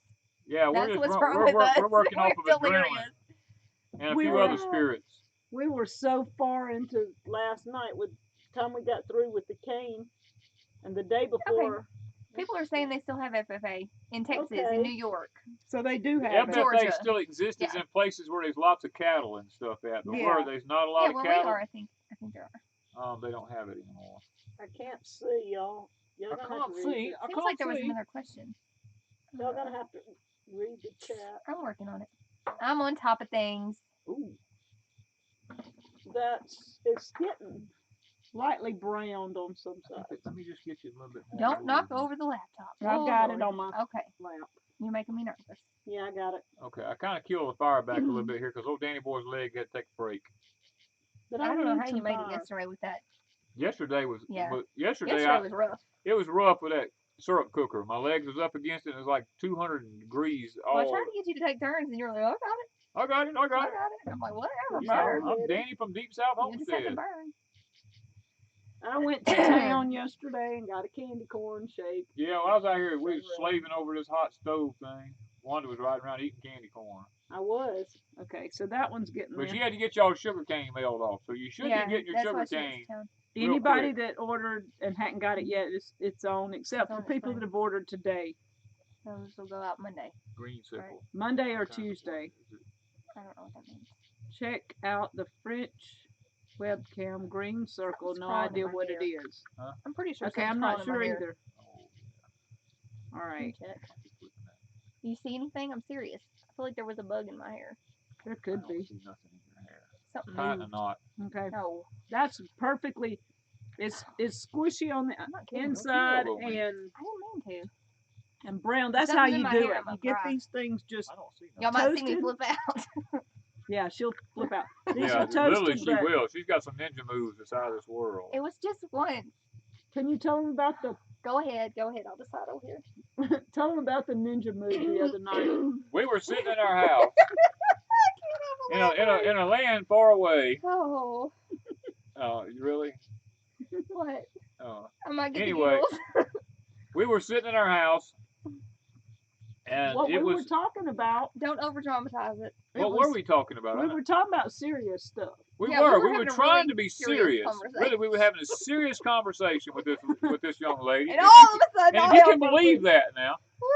Yeah,
That's what's wrong with us.
We're working off of
delirious.
adrenaline and a few other spirits.
We were so far into last night with the time we got through with the cane, and the day before.
Okay. People are saying they still have FFA in Texas, in New York.
So they do have
FFA
Georgia.
still exists in places where there's lots of cattle and stuff at, but where there's not a lot of cattle.
We are, I think there are.
They don't have it anymore.
I can't see, y'all.
I can't see.
Seems like there was another question.
Y'all gonna have to read the chat.
I'm working on it. I'm on top of things.
Ooh. It's getting lightly browned on some sides.
Let me just get you a little bit more.
Don't knock over the laptop.
I've got it on my
lap. You're making me nervous.
Yeah, I got it.
Okay, I kind of killed the fire back a little bit here because old Danny Boy's leg had to take a break.
But I don't know how you made it yesterday with that.
Yesterday was
yesterday was rough.
It was rough with that syrup cooker. My legs was up against it. And it was like 200 degrees.
Well, I tried to get you to take turns, and you were like,
I got it.
I'm like, whatever.
Yeah, I'm Danny from Deep South
You just had to
Homestead.
burn.
I went to town yesterday and got a candy corn shake.
Yeah, when I was out here, we was slaving over this hot stove thing. Wanda was riding around eating candy corn.
I was. Okay, so that one's getting
But
there.
you had to get y'all sugarcane mailed off, so you should be getting your sugarcane.
Anybody that ordered and hadn't got it yet, it's on, except for people that have ordered today.
Those will go out Monday.
Green sickle.
Right.
Monday or Tuesday.
I don't know what that means.
Check out the French webcam green circle.
Something's
No
crawling
idea
in my
what
hair.
it is.
Huh?
I'm pretty sure.
Okay, I'm not sure
either.
either. All right.
Check. Do you see anything? I'm serious. I feel like there was a bug in my hair.
There could be.
See nothing in your hair.
Something
Kind of
moved.
not.
Okay.
No.
That's perfectly. It's squishy on the
kidding.
inside
I didn't
I didn't mean to.
and brown. That's
Something's
how
in
you
my
do
hair,
it.
I'm
You
gonna
get
cry.
these things just.
I don't see
Y'all
nothing.
might see me
Toasted.
flip out.
Yeah, she'll flip out. These
Yeah,
are toasted.
literally she
but
will. She's got some ninja moves that's out of this world.
It was just one.
Can you tell them about the?
Go ahead. I'll decide over here.
Tell them about the ninja move the other night.
We were sitting in our house in a land far away.
Oh.
Really?
What? I might get
Anyway,
the giggles.
we were sitting in our house, and
What
it
we
was.
were talking about.
Don't over dramatize it.
What were we talking about?
We were talking about serious stuff.
We
Yeah,
were.
we
We
were
were
having a
trying
really
to be
serious
serious.
conversation.
Really, we were having a serious conversation with this young lady.
And all of a sudden,
And
all
if you
hell
can
broke
believe
loose.
that now.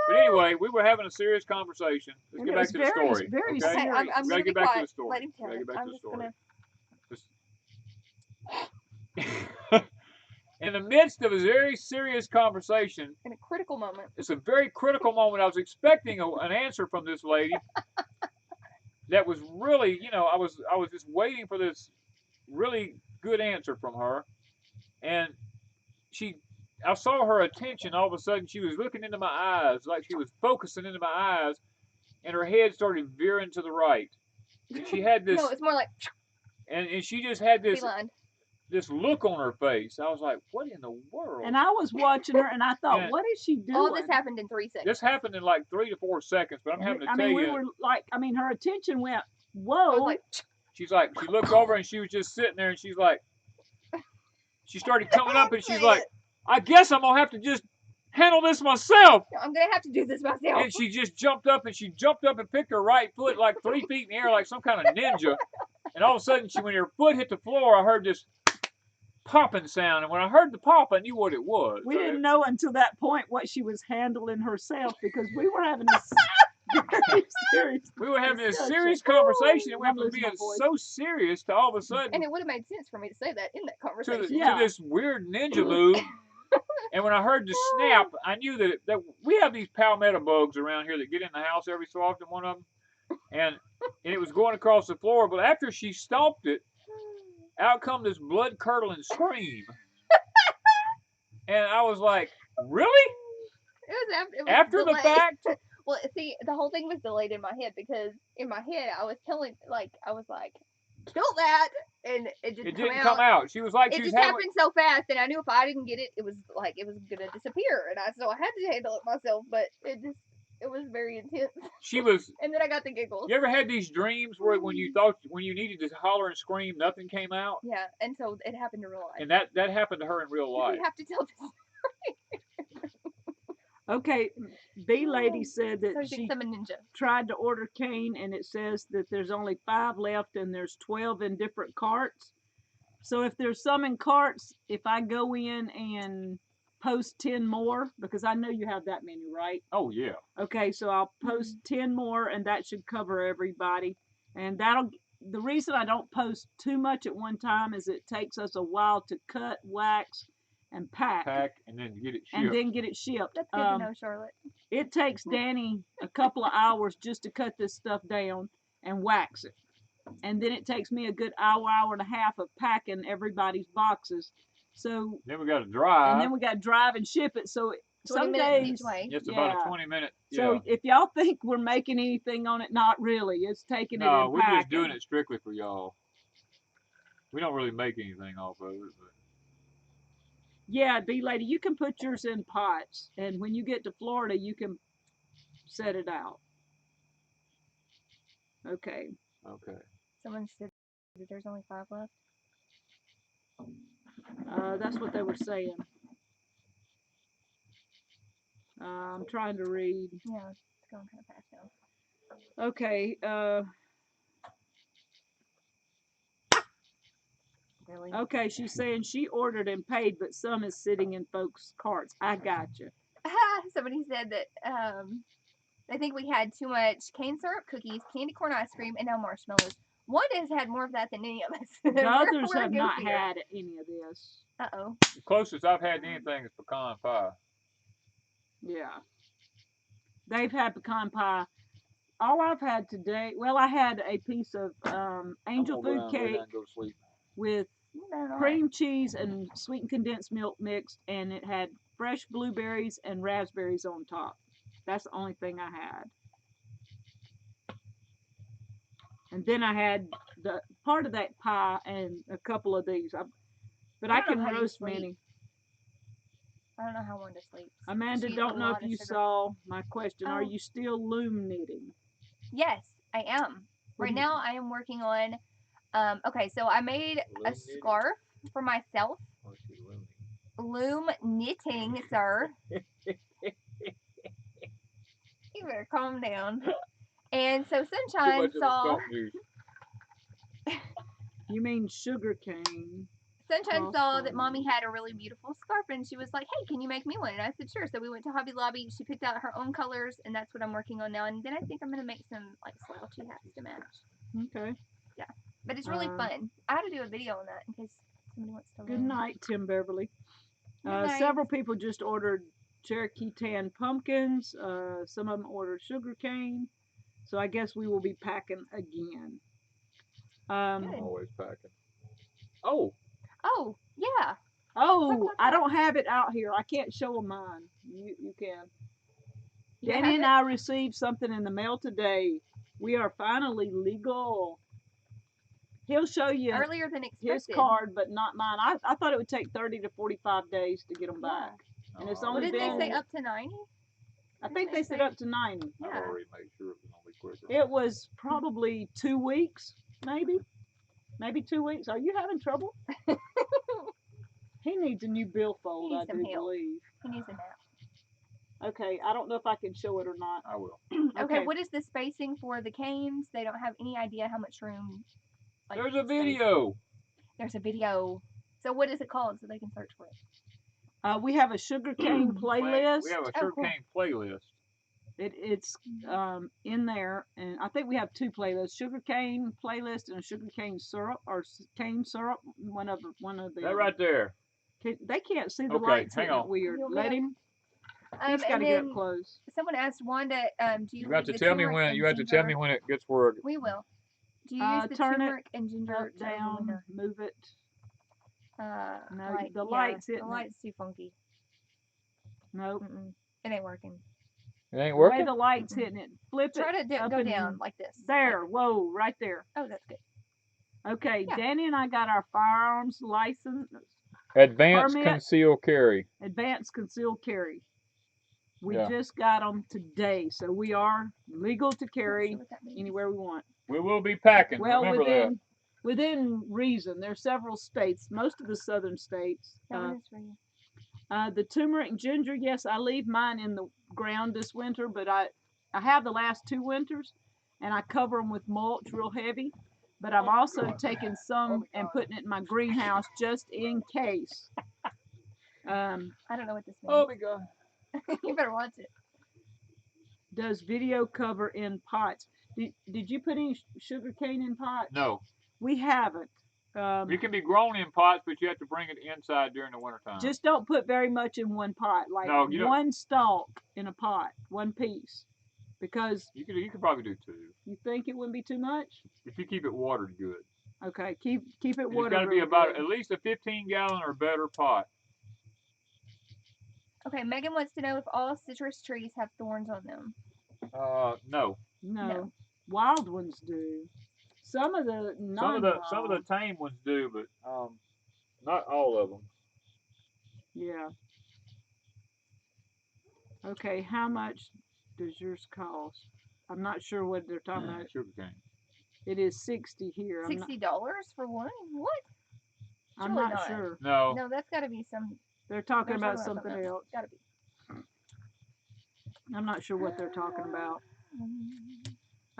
But anyway, we were having a serious conversation. Let's
And
get
it
back
was
to the story.
very
okay?
Okay, I'm
We
gonna
gotta
be
get back to
quiet.
the story.
Let him
We
tell
gotta
it.
get back
I'm
to the
just
story.
gonna.
In the midst of a very serious conversation,
In a critical moment.
it's a very critical moment. I was expecting an answer from this lady that was really, I was just waiting for this really good answer from her, and I saw her attention. All of a sudden, she was looking into my eyes, like she was focusing into my eyes, and her head started veering to the right. And she had this,
No, it's more like
and she just had this
beeline.
this look on her face. I was like, what in the world?
And I was watching her, and I thought,
And
what is she doing?
All this happened in 3 seconds.
This happened in like 3 to 4 seconds, but I'm having to tell
we
you.
were like, I mean, her attention went,
I
whoa.
was like,
She's like, she looked over and she was just sitting there, and she's like, she started coming up, and she's like, I guess I'm gonna have to just handle this myself.
I'm gonna have to do this myself.
And she just jumped up and picked her right foot like 3 feet in the air like some kind of ninja. And all of a sudden, when her foot hit the floor, I heard this popping sound. And when I heard the pop, I knew what it was.
We didn't know until that point what she was handling herself, because we were having this very serious.
We were having this
discussion.
serious conversation. It went
I'm
from
losing
being
my voice.
so serious to all of a sudden
And it would have made sense for me to say that in that conversation.
to this weird ninja move. And when I heard the snap, I knew that we have these palmetto bugs around here that get in the house every so often, one of them. And it was going across the floor. But after she stomped it, out come this blood-curdling scream. And I was like, really?
It was
After the
delayed.
fact?
Well, see, the whole thing was delayed in my head, because in my head I was like, kill that, and it didn't
come out. She was like,
it just happened so fast, and I knew if I didn't get it, it was gonna disappear, and so I had to handle it myself. But it was very intense.
She was.
And then I got the giggles.
You ever had these dreams where when you needed to holler and scream, nothing came out?
Yeah, and so it happened in real life.
And that happened to her in real life.
You have to tell this.
Okay, B Lady said that
So
she
I'm a ninja.
tried to order cane, and it says that there's only 5 left, and there's 12 in different carts. So if there's some in carts, if I go in and post 10 more, because I know you have that many, right?
Oh yeah.
Okay, so I'll post 10 more, and that should cover everybody. And the reason I don't post too much at one time is it takes us a while to cut, wax, and pack
and then get it shipped.
That's
good to know, Charlotte.
It takes Danny a couple of hours just to cut this stuff down and wax it. And then it takes me a good hour and a half of packing everybody's boxes. So
then we got to drive.
And then we got to drive and ship it. So
20
some
minutes
days
each way.
It's about a 20-minute.
So if y'all think we're making anything on it, not really. It's taking it and
No, we're
packing.
just doing it strictly for y'all. We don't really make anything off of it. But.
Yeah, B Lady, you can put yours in pots, and when you get to Florida, you can set it out. Okay.
Okay.
Someone said that there's only 5 left.
That's what they were saying. I'm trying to read.
Yeah, it's going kind of fast now.
Okay.
Really?
Okay, she's saying she ordered and paid, but some is sitting in folks' carts. I gotcha.
Somebody said that they think we had too much cane syrup, cookies, candy corn ice cream, and now marshmallows. One has had more of that than any of us.
The others
we're
have not
goofier.
had any of this.
Uh-oh.
The closest I've had to anything is pecan pie.
Yeah. They've had pecan pie. All I've had today, well, I had a piece of angel food cake with cream cheese and sweetened condensed milk mixed, and it had fresh blueberries and raspberries on top. That's the only thing I had. And then I had the part of that pie and a couple of these. But I can roast many.
I don't know how Wanda sleeps.
Amanda, don't know if you saw my question. Are you still loom knitting?
Yes, I am. Right now I am working on, okay, so I made a scarf for myself. Loom knitting, sir. You better calm down. And so Sunshine saw.
You mean Sugarcane?
Sunshine saw that Mommy had a really beautiful scarf, and she was like, "Hey, can you make me one?" And I said, "Sure." So we went to Hobby Lobby. She picked out her own colors, and that's what I'm working on now. And then I think I'm gonna make some like slouchy hats to match.
Okay.
Yeah, but it's really fun. I had to do a video on that in case somebody wants to learn.
Good night, Tim Beverly.
Good night.
Several people just ordered Cherokee tan pumpkins. Some of them ordered sugarcane. So I guess we will be packing again.
I'm always packing. Oh,
yeah.
Oh, I don't have it out here. I can't show them mine. You can. Danny and I received something in the mail today. We are finally legal. He'll show you
earlier than expected.
his card, but not mine. I thought it would take 30 to 45 days to get them back. And it's
Well,
only
didn't
been.
they say up to 90?
I think they said up to 90.
Yeah.
I've already made sure it was gonna be quicker.
It was probably 2 weeks, maybe 2 weeks. Are you having trouble? He needs a new billfold,
He
I
needs some
do
help.
believe.
He needs a nap.
Okay, I don't know if I can show it or not.
I will.
Okay, what is the spacing for the canes? They don't have any idea how much room. Like,
There's a
space.
video.
There's a video. So what is it called so they can search for it?
We have a Sugarcane playlist.
We have a
Oh,
Sugarcane playlist.
It's in there, and I think we have 2 playlists: Sugarcane playlist and a Sugarcane syrup or cane syrup. One of the.
That right there.
They can't see the
Okay,
lights.
hang
hitting it
on.
Weird.
You'll
Let
be-
him. He's got to get up close.
Someone asked Wanda, do you
You got
use
to
the
tell me
turmeric
when.
and
You have to tell me
ginger?
when it gets where.
We will. Do you use the
Turn it
turmeric and ginger
Up,
to
down,
winter?
move it. No,
Like,
the light's
The
hitting it.
light's too funky.
Nope.
It ain't working.
It ain't
The way
working.
the light's hitting it. Flip
Try
it.
to
up
go
and
down like this.
There. Whoa, right there.
Oh, that's good.
Okay,
Yeah.
Danny and I got our firearms license.
Advanced
Permit.
conceal carry.
Advanced concealed carry. We
Yeah.
just got them today, so we are legal to carry
Not sure what that means.
anywhere we want.
We will be packing.
Well,
Remember
within reason. There's several states, most of the southern states.
That one is for you.
The turmeric and ginger, yes, I leave mine in the ground this winter, but I have the last 2 winters, and I cover them with mulch real heavy. But I've also taken some and putting it in my greenhouse just in case.
I don't know what this
that. Oh
means.
my God.
You better watch it.
Does video cover in pots? Did you put any sugarcane in pots?
No.
We haven't.
You can be grown in pots, but you have to bring it inside during the wintertime.
Just don't put very much in one pot, like
No, you don't.
one stalk in a pot, one piece. Because
You could probably do 2
you think it wouldn't be too much?
if you keep it watered good.
Okay, keep it
It's
watered.
got to be
real
about
good.
at least a 15-gallon or better pot.
Okay, Megan wants to know if all citrus trees have thorns on them.
No.
No. Wild ones do. Some of the non-wild.
Some of the tame ones do, but not all of them.
Yeah. Okay, how much does yours cost? I'm not sure what they're talking about.
Sugarcane.
It is $60 here.
$60 for one? What?
I'm
Surely
not
not.
sure.
No.
No, that's got to be some.
They're talking
they're
about
talking
something else.
Got to be.
I'm not sure what they're talking about.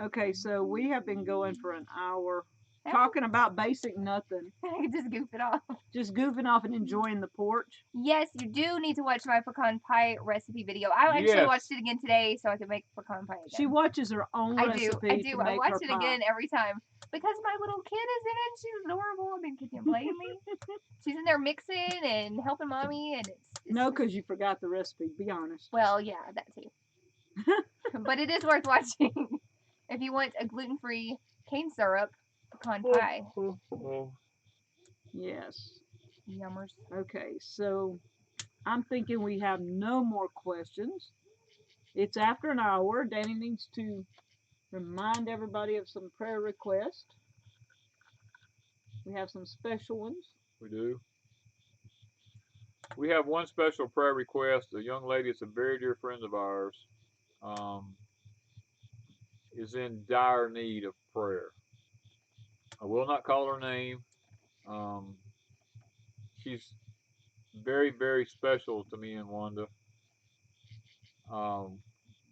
Okay, so we have been going for an hour talking about basic nothing.
Just goof it off.
Just goofing off and enjoying the porch.
Yes, you do need to watch my pecan pie recipe video. I actually watched it again today so I could make pecan pie again.
She watches her own recipe.
I do. I watch it
pie.
again every time because my little kid is in it. She's adorable. I mean, can you blame me? She's in there mixing and helping mommy, and it's
no, because you forgot the recipe. Be honest.
Well, yeah, that too. But it is worth watching if you want a gluten-free cane syrup pecan pie.
Yes.
Yummers.
Okay, so I'm thinking we have no more questions. It's after an hour. Danny needs to remind everybody of some prayer requests. We have some special ones.
We do. We have one special prayer request. A young lady, it's a very dear friend of ours, is in dire need of prayer. I will not call her name. She's very, very special to me and Wanda.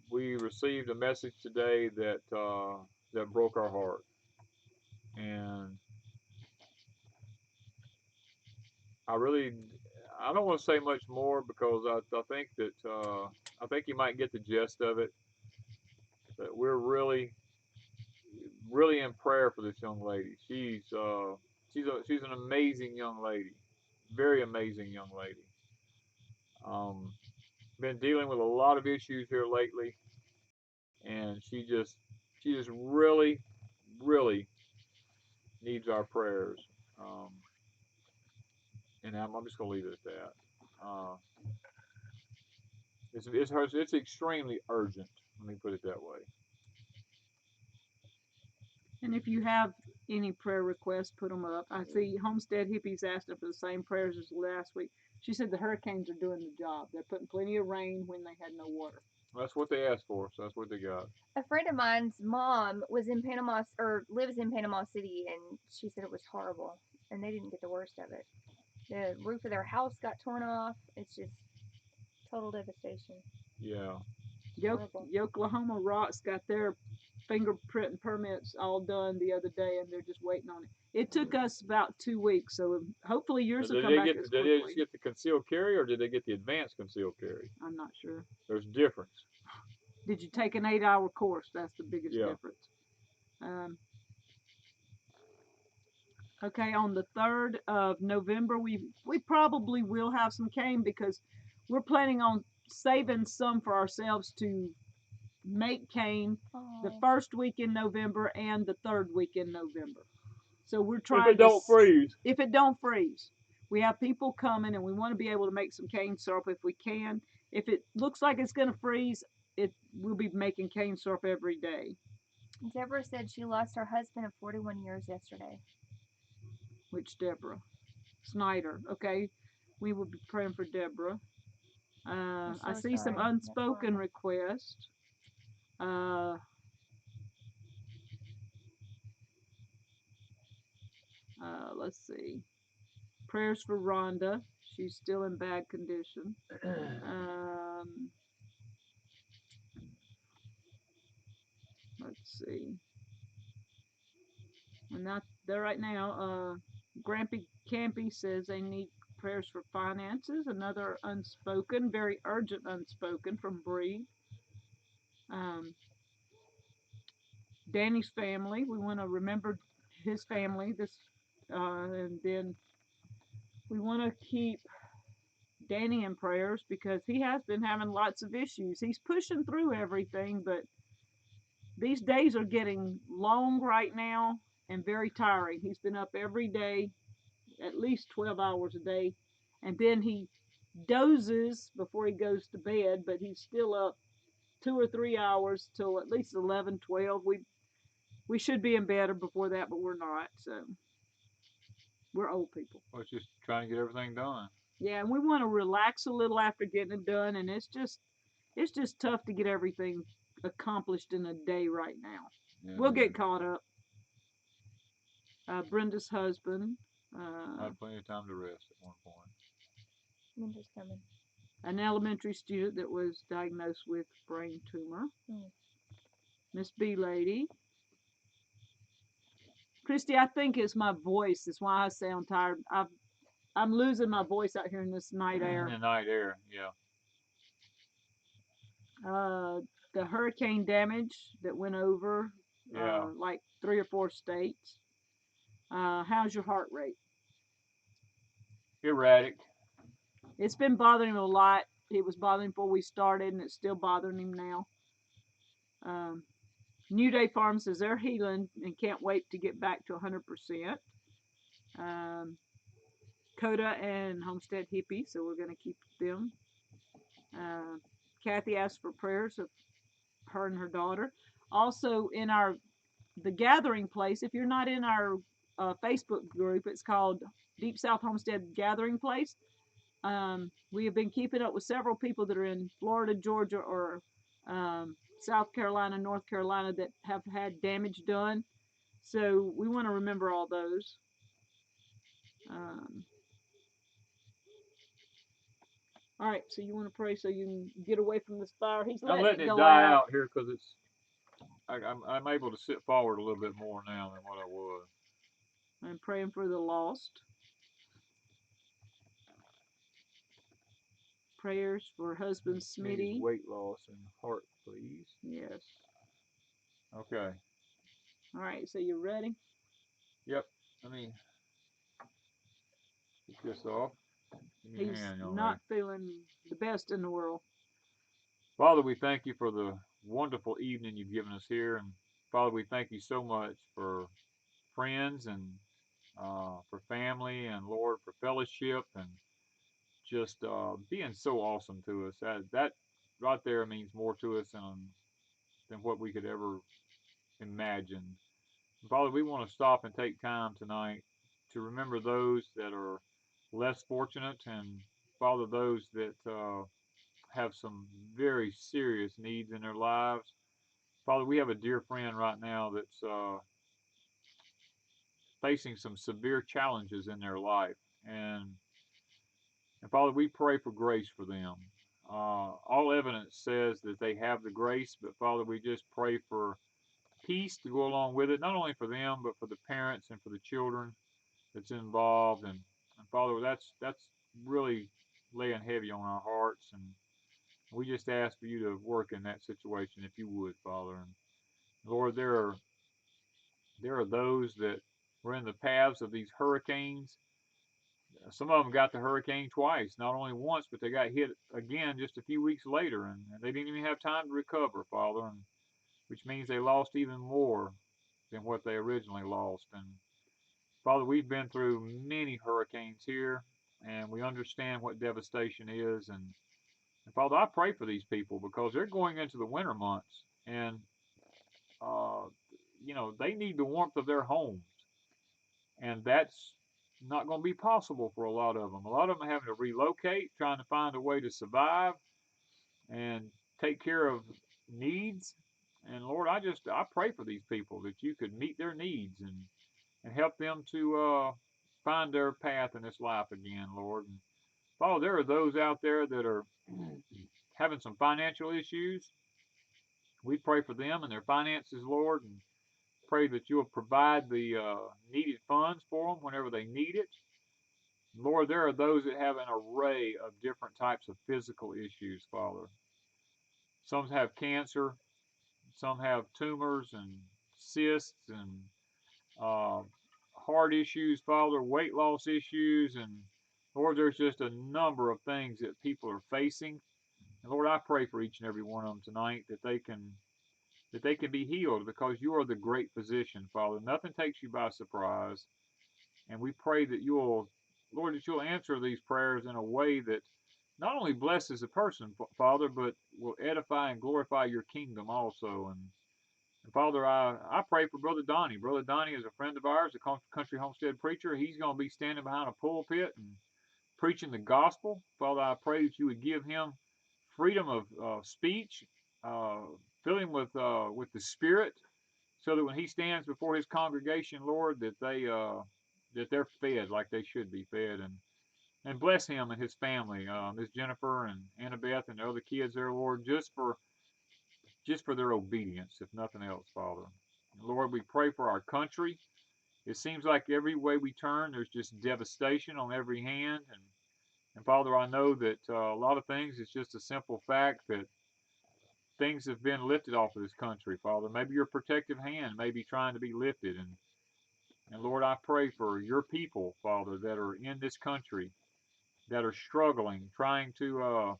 We received a message today that that broke our heart, and I don't want to say much more because I think that I think you might get the gist of it. But we're really in prayer for this young lady. She's an amazing young lady, very amazing young lady. Been dealing with a lot of issues here lately, and she just really needs our prayers. And I'm just gonna leave it at that. It's extremely urgent. Let me put it that way.
And if you have any prayer requests, put them up. I see Homestead Hippies asking for the same prayers as last week. She said the hurricanes are doing the job. They're putting plenty of rain when they had no water.
That's what they asked for, so that's what they got.
A friend of mine's mom was in Panama, or lives in Panama City, and she said it was horrible, and they didn't get the worst of it. The roof of their house got torn off. It's just total devastation.
Yeah.
Horrible.
Oklahoma Rocks got their fingerprint and permits all done the other day, and they're just waiting on it. It took us about 2 weeks, so hopefully yours will come back as
Did they
quickly.
just get the concealed carry, or did they get the advanced concealed carry?
I'm not sure.
There's a difference.
Did you take an 8-hour course? That's the biggest
Yeah.
difference. Okay, on the 3rd of November, we probably will have some cane because we're planning on saving some for ourselves to make cane the first week in November and the 3rd week in November. So we're trying
If it don't freeze.
If it don't freeze. We have people coming and we want to be able to make some cane syrup if we can. If it looks like it's going to freeze, we'll be making cane syrup every day.
Deborah said she lost her husband of 41 years yesterday.
Which Deborah? Snyder. Okay. We will be praying for Deborah. I see some unspoken requests. Let's see. Prayers for Rhonda. She's still in bad condition. Let's see. We're not there right now. Grampy Campy says they need prayers for finances. Another unspoken, very urgent unspoken from Bree. Danny's family. We want to remember his family. And then we want to keep Danny in prayers because he has been having lots of issues. He's pushing through everything, but these days are getting long right now and very tiring. He's been up every day, at least 12 hours a day, and then he dozes before he goes to bed, but he's still up 2 or 3 hours till at least 11, 12. We should be in bed or before that, but we're not. So we're old people.
Well, it's just trying to get everything done.
Yeah, and we want to relax a little after getting it done, and it's just tough to get everything accomplished in a day right now. Yeah, we'll get caught up. Brenda's husband.
I had plenty of time to rest at one point.
Winter's coming.
An elementary student that was diagnosed with brain tumor. Miss B Lady. Christy, I think it's my voice. That's why I sound tired. I'm losing my voice out here in this night air.
In the night air, yeah.
The hurricane damage that went over like 3 or 4 states. How's your heart rate?
Erratic.
It's been bothering him a lot. It was bothering him before we started, and it's still bothering him now. New Day Farm says they're healing and can't wait to get back to 100%. Coda and Homestead Hippie, so we're going to keep them. Kathy asked for prayers of her and her daughter. Also, in the gathering place, if you're not in our Facebook group, it's called Deep South Homestead Gathering Place. We have been keeping up with several people that are in Florida, Georgia, or South Carolina, North Carolina that have had damage done. So we want to remember all those. All right, so you want to pray so you can get away from this fire? He's letting it
die out here because it's. I'm able to sit forward a little bit more now than what I was.
I'm praying for the lost. Prayers for husband Smitty.
Weight loss and heart, please.
Yes.
Okay.
All right, so you ready?
Yep. Let me get this off.
He's not feeling the best in the world.
Father, we thank you for the wonderful evening you've given us here. And Father, we thank you so much for friends and for family and Lord, for fellowship and just being so awesome to us. That right there means more to us than what we could ever imagine. Father, we want to stop and take time tonight to remember those that are less fortunate, and Father, those that have some very serious needs in their lives. Father, we have a dear friend right now that's facing some severe challenges in their life, and Father, we pray for grace for them. All evidence says that they have the grace, but Father, we just pray for peace to go along with it, not only for them, but for the parents and for the children that's involved. And Father, that's really laying heavy on our hearts, and we just ask for you to work in that situation if you would, Father. And Lord, there are those that were in the paths of these hurricanes. Some of them got the hurricane twice, not only once, but they got hit again just a few weeks later, and they didn't even have time to recover, Father, and which means they lost even more than what they originally lost. And Father, we've been through many hurricanes here, and we understand what devastation is. And Father, I pray for these people because they're going into the winter months, and uh, they need the warmth of their homes, and that's not going to be possible for a lot of them. A lot of them are having to relocate, trying to find a way to survive and take care of needs. And Lord, I pray for these people that you could meet their needs and help them to find their path in this life again, Lord. And Father, there are those out there that are having some financial issues. We pray for them and their finances, Lord, and pray that you'll provide the needed funds for them whenever they need it. Lord, there are those that have an array of different types of physical issues, Father. Some have cancer, some have tumors and cysts and uh, heart issues, Father, weight loss issues, and Lord, there's just a number of things that people are facing. And Lord, I pray for each and every one of them tonight that they can be healed because you are the great physician, Father. Nothing takes you by surprise. And we pray that Lord, that you'll answer these prayers in a way that not only blesses the person, Father, but will edify and glorify your kingdom also. And Father, I pray for Brother Donnie. Brother Donnie is a friend of ours, a country homestead preacher. He's going to be standing behind a pulpit and preaching the gospel. Father, I pray that you would give him freedom of speech, uh, fill him with the Spirit, so that when he stands before his congregation, Lord, that they're fed like they should be fed, and bless him and his family, Miss Jennifer and Annabeth and the other kids there, Lord, just for their obedience, if nothing else, Father. Lord, we pray for our country. It seems like every way we turn, there's just devastation on every hand, and Father, I know that a lot of things, it's just a simple fact that things have been lifted off of this country, Father. Maybe your protective hand may be trying to be lifted, and Lord, I pray for your people, Father, that are in this country, that are struggling, trying to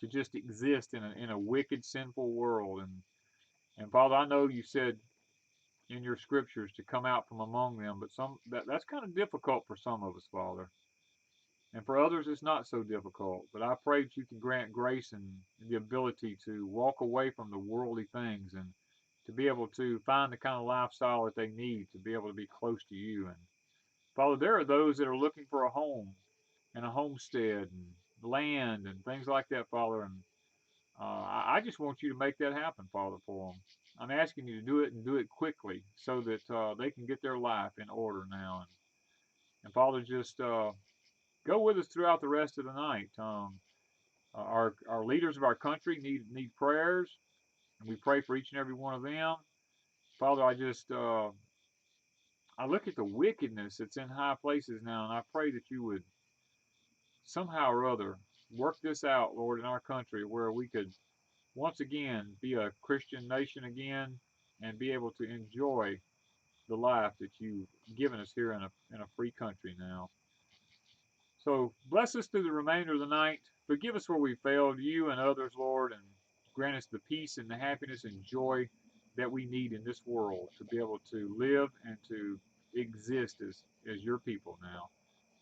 just exist in a wicked, sinful world. And Father, I know you said in your scriptures to come out from among them, but that's kind of difficult for some of us, Father. And for others, it's not so difficult. But I pray that you can grant grace and the ability to walk away from the worldly things and to be able to find the kind of lifestyle that they need to be able to be close to you. And Father, there are those that are looking for a home and a homestead and land and things like that, Father. And I just want you to make that happen, Father, for them. I'm asking you to do it and do it quickly so that they can get their life in order now. And Father, just go with us throughout the rest of the night. Our leaders of our country need prayers, and we pray for each and every one of them. Father, I look at the wickedness that's in high places now, and I pray that you would somehow or other work this out, Lord, in our country where we could once again be a Christian nation again and be able to enjoy the life that you've given us here in a free country now. So bless us through the remainder of the night. Forgive us where we failed you and others, Lord, and grant us the peace and the happiness and joy that we need in this world to be able to live and to exist as your people now.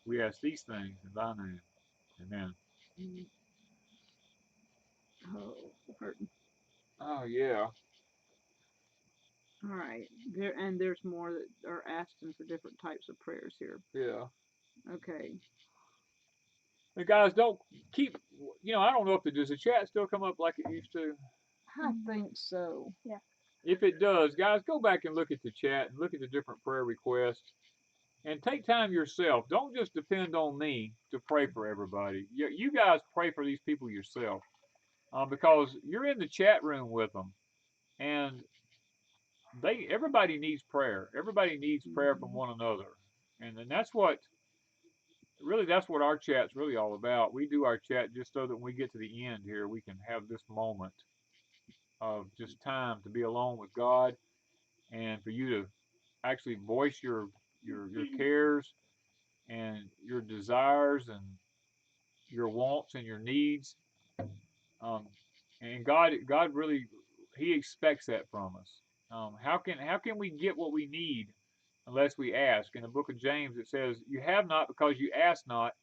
We ask these things in thy name. Amen.
Oh, hurting.
Oh, yeah.
All right. There's more that are asking for different types of prayers here.
Yeah.
Okay.
And guys, don't keep. I don't know if does the chat still come up like it used to.
I think so.
Yeah.
If it does, guys, go back and look at the chat and look at the different prayer requests and take time yourself. Don't just depend on me to pray for everybody. You guys pray for these people yourself because you're in the chat room with them, and everybody needs prayer. Everybody needs prayer from one another, and then that's what our chat's really all about. We do our chat just so that when we get to the end here, we can have this moment of just time to be alone with God and for you to actually voice your cares and your desires and your wants and your needs. Um, and God really He expects that from us. How can we get what we need unless we ask? In the book of James, it says, "You have not because you ask not."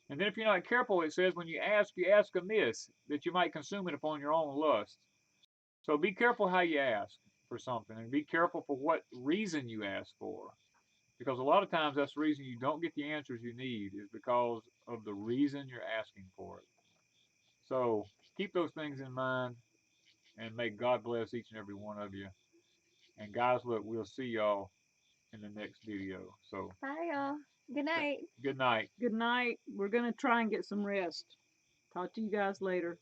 And then if you're not careful, it says, "When you ask amiss, that you might consume it upon your own lust." So be careful how you ask for something, and be careful for what reason you ask for. Because a lot of times that's the reason you don't get the answers you need is because of the reason you're asking for it. So keep those things in mind and may God bless each and every one of you. And guys, look, we'll see y'all in the next video. So
Bye, y'all. Good night.
good night.
Good night. We're going to try and get some rest. Talk to you guys later.